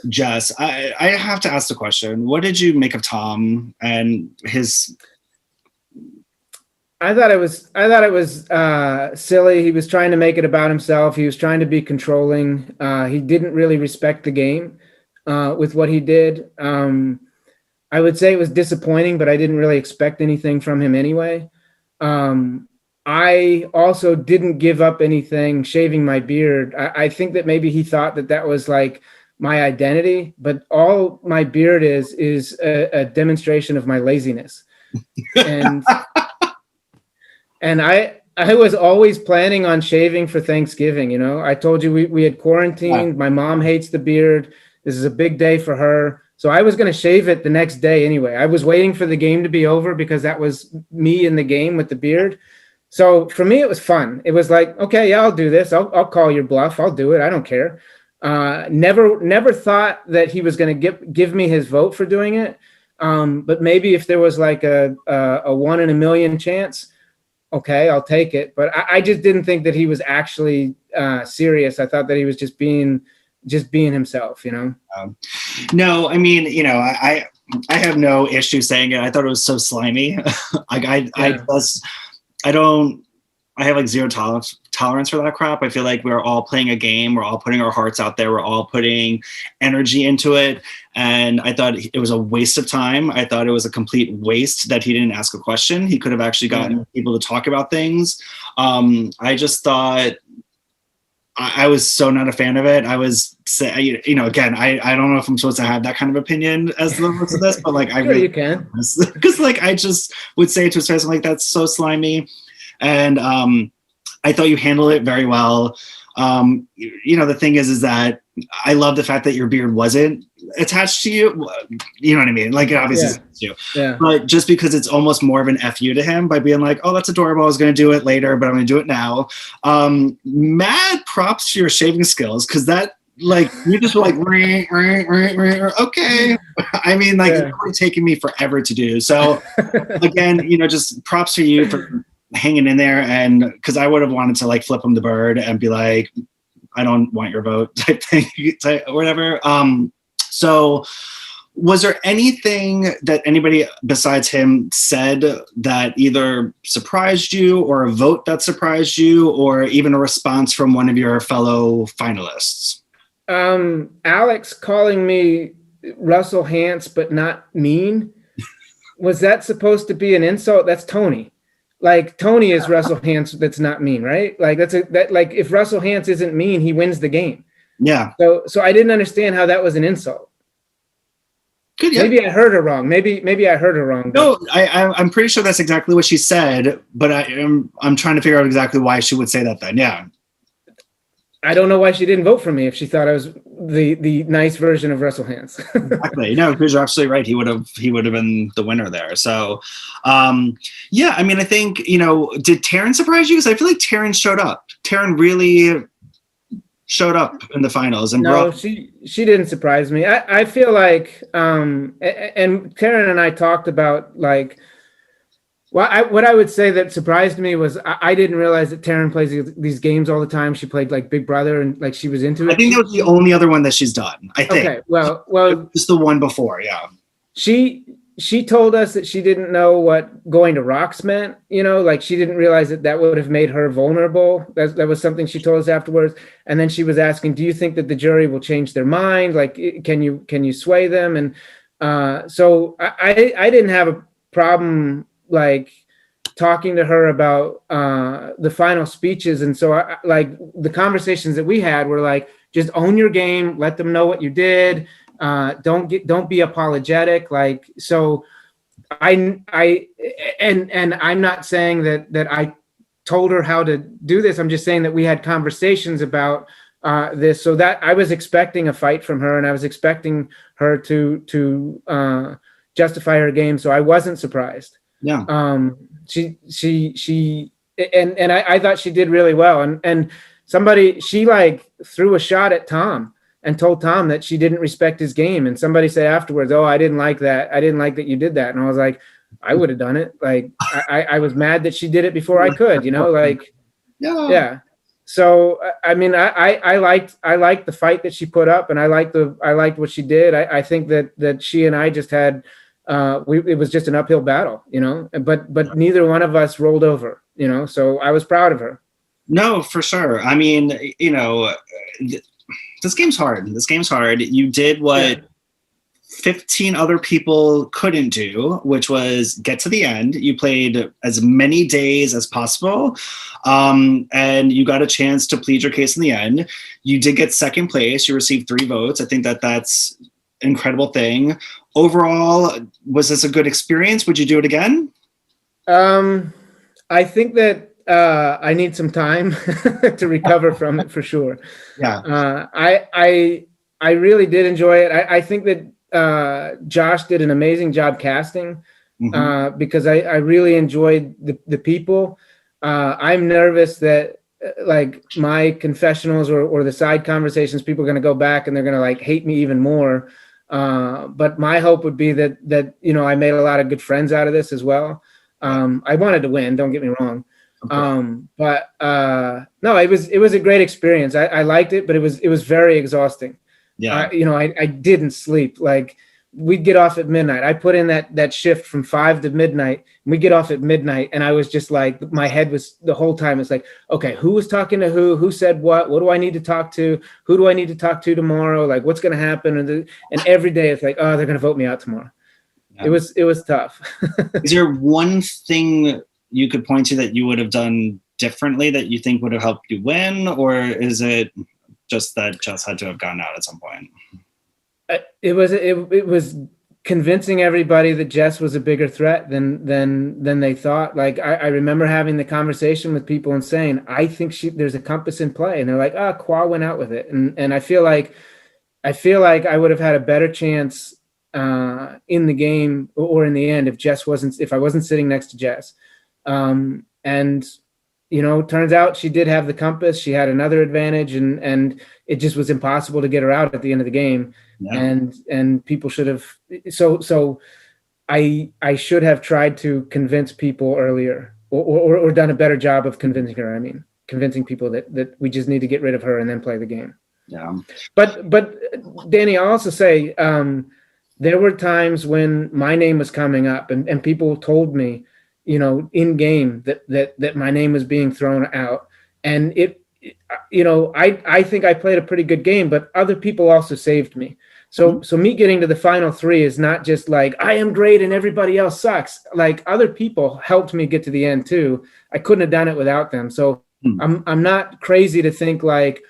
Jess. I have to ask the question: what did you make of Tom and his? I thought it was silly. He was trying to make it about himself. He was trying to be controlling. He didn't really respect the game. With what he did. I would say it was disappointing, but I didn't really expect anything from him anyway. I also didn't give up anything shaving my beard. I think that maybe he thought that was like my identity, but all my beard is a demonstration of my laziness. And I was always planning on shaving for Thanksgiving. I told you we had quarantined. My mom hates the beard. This is a big day for her. So I was going to shave it the next day anyway. I was waiting for the game to be over because that was me in the game with the beard. So for me, it was fun. It was like, okay, yeah, I'll do this. I'll call your bluff. I'll do it. I don't care. Never thought that he was going to give me his vote for doing it. But maybe if there was like a 1 in a million chance, okay, I'll take it. But I just didn't think that he was actually serious. I thought that he was just being himself, No, I mean, I have no issue saying it. I thought it was so slimy. I have like zero tolerance for that crap. I feel like we're all playing a game. We're all putting our hearts out there. We're all putting energy into it. And I thought it was a waste of time. I thought it was a complete waste that he didn't ask a question. He could have actually gotten people to talk about things. I just thought, I was so not a fan of it. I was, again, I don't know if I'm supposed to have that kind of opinion as the rest of this, but like, I really you can, because like, I just would say to his face, I'm like, that's so slimy. And I thought you handled it very well. The thing is that I love the fact that your beard wasn't attached to you. You know what I mean? Like, it obviously is you. Yeah. But just because it's almost more of an FU to him by being like, oh, that's adorable. I was going to do it later, but I'm going to do it now. Mad props to your shaving skills, because that, like, you just were like, okay. I mean, like, it's probably taken me forever to do. So, again, just props to you for hanging in there, and because I would have wanted to like flip him the bird and be like, I don't want your vote type thing, or whatever. So was there anything that anybody besides him said that either surprised you, or a vote that surprised you, or even a response from one of your fellow finalists? Alex calling me Russell Hantz but not mean, was that supposed to be an insult? That's Tony. Like, Tony is Russell Hantz that's not mean, right? Like, like if Russell Hantz isn't mean, he wins the game. Yeah. So I didn't understand how that was an insult. Good, yeah. Maybe I heard her wrong. Maybe I heard her wrong. No, I'm pretty sure that's exactly what she said, but I'm trying to figure out exactly why she would say that then. Yeah. I don't know why she didn't vote for me if she thought I was the nice version of Russell Hans. Exactly. No, because you're absolutely right. He would have been the winner there. So, yeah. I mean, I think did Taryn surprise you? Because I feel like Taryn showed up. Taryn really showed up in the finals and no, she didn't surprise me. I feel like and Taryn and I talked about like. Well, what I would say that surprised me was I didn't realize that Taryn plays these games all the time. She played like Big Brother and like she was into it. I think that was the only other one that she's done. I think. Okay, well, just the one before, yeah. She told us that she didn't know what going to Rocks meant. Like she didn't realize that would have made her vulnerable. That was something she told us afterwards. And then she was asking, "Do you think that the jury will change their mind? Like, can you sway them?" And so I didn't have a problem like talking to her about the final speeches. And so like the conversations that we had were like, just own your game, let them know what you did. Don't be apologetic. Like, so and I'm not saying that I told her how to do this. I'm just saying that we had conversations about this, so that I was expecting a fight from her and I was expecting her to justify her game. So I wasn't surprised. Yeah. She I thought she did really well. And she like threw a shot at Tom and told Tom that she didn't respect his game. And somebody said afterwards, "Oh, I didn't like that. I didn't like that you did that." And I was like, I would have done it. Like I was mad that she did it before I could, like, yeah. So, I mean, I liked the fight that she put up and I liked what she did. I think that she and I just had, it was just an uphill battle, but neither one of us rolled over, so I was proud of her. No, for sure. I mean, this game's hard. You did what 15 other people couldn't do, which was get to the end. You played as many days as possible, and you got a chance to plead your case in the end. You did get second place. You received 3 votes. I think that's an incredible thing. Overall, was this a good experience? Would you do it again? I think that I need some time to recover from it for sure. Yeah. I really did enjoy it. I think that Josh did an amazing job casting, because I really enjoyed the people. I'm nervous that like my confessionals or the side conversations, people are going to go back and they're going to like hate me even more. But my hope would be that I made a lot of good friends out of this as well. I wanted to win, don't get me wrong. Okay. But no, it was a great experience. I liked it, but it was very exhausting. Yeah. I didn't sleep. Like we'd get off at midnight. I put in that shift from 5 to midnight, and we get off at midnight. And I was just like, my head was the whole time. It's like, okay, who was talking to who said what do I need to talk to? Who do I need to talk to tomorrow? Like what's going to happen? And every day it's like, oh, they're going to vote me out tomorrow. Yeah. It was tough. Is there one thing you could point to that you would have done differently that you think would have helped you win? Or is it just that Jess had to have gotten out at some point? It was convincing everybody that Jess was a bigger threat than they thought. Like I remember having the conversation with people and saying, I think there's a compass in play, and they're like, Kwa went out with it, and I feel like I would have had a better chance in the game or in the end if I wasn't sitting next to Jess. And turns out she did have the compass. She had another advantage, and it just was impossible to get her out at the end of the game. Yeah. And people should have. So I should have tried to convince people earlier, or done a better job of convincing her. I mean, convincing people that we just need to get rid of her and then play the game. Yeah. But Danny, I'll also say there were times when my name was coming up, and people told me, in game that my name was being thrown out, and I think I played a pretty good game, but other people also saved me. So me getting to the final 3 is not just like I am great and everybody else sucks. Like other people helped me get to the end too. I couldn't have done it without them. So I'm not crazy to think like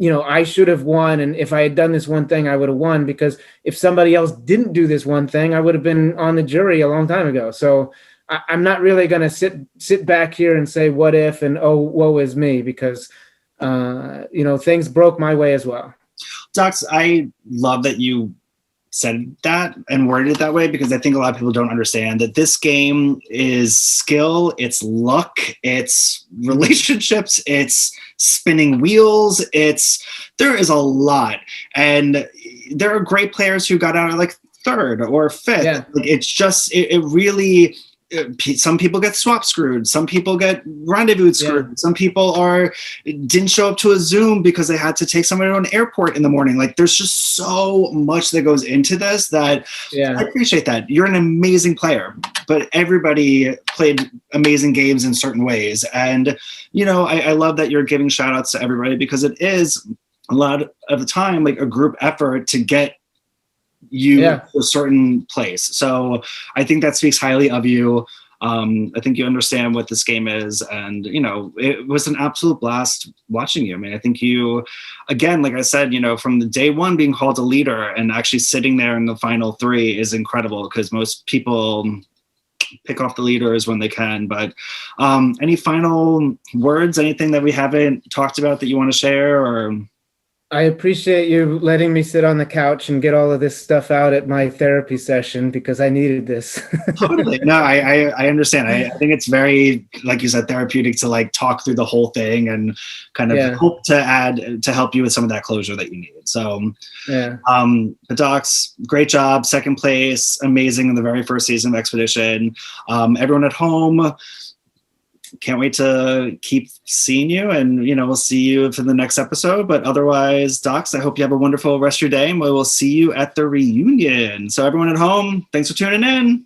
I should have won. And if I had done this one thing, I would have won, because if somebody else didn't do this one thing, I would have been on the jury a long time ago. So I'm not really going to sit back here and say, what if, and, oh, woe is me, because, things broke my way as well. Docs, I love that you said that and worded it that way, because I think a lot of people don't understand that this game is skill, it's luck, it's relationships, it's spinning wheels, there is a lot. And there are great players who got out of like third or fifth. Yeah. Like, it's just, it really, some people get swap screwed, some people get rendezvous screwed, some people didn't show up to a Zoom because they had to take somebody to an airport in the morning. Like, there's just so much that goes into this that I appreciate that. You're an amazing player, but everybody played amazing games in certain ways. And, I love that you're giving shout outs to everybody, because it is a lot of the time like a group effort to get you to a certain place. So I think that speaks highly of you. I think you understand what this game is, and it was an absolute blast watching you. I mean, I think you, again, like I said, from the day one being called a leader and actually sitting there in the final three is incredible, because most people pick off the leaders when they can. But any final words, anything that we haven't talked about that you want to share? Or I appreciate you letting me sit on the couch and get all of this stuff out at my therapy session, because I needed this. Totally. No, I understand. I think it's very, like you said, therapeutic to like talk through the whole thing and kind of hope to help you with some of that closure that you needed. So, but Docs, great job. Second place, amazing in the very first season of Expedition. Everyone at home, can't wait to keep seeing you, and we'll see you for the next episode. But otherwise, Docs, I hope you have a wonderful rest of your day, and we will see you at the reunion. So everyone at home, thanks for tuning in.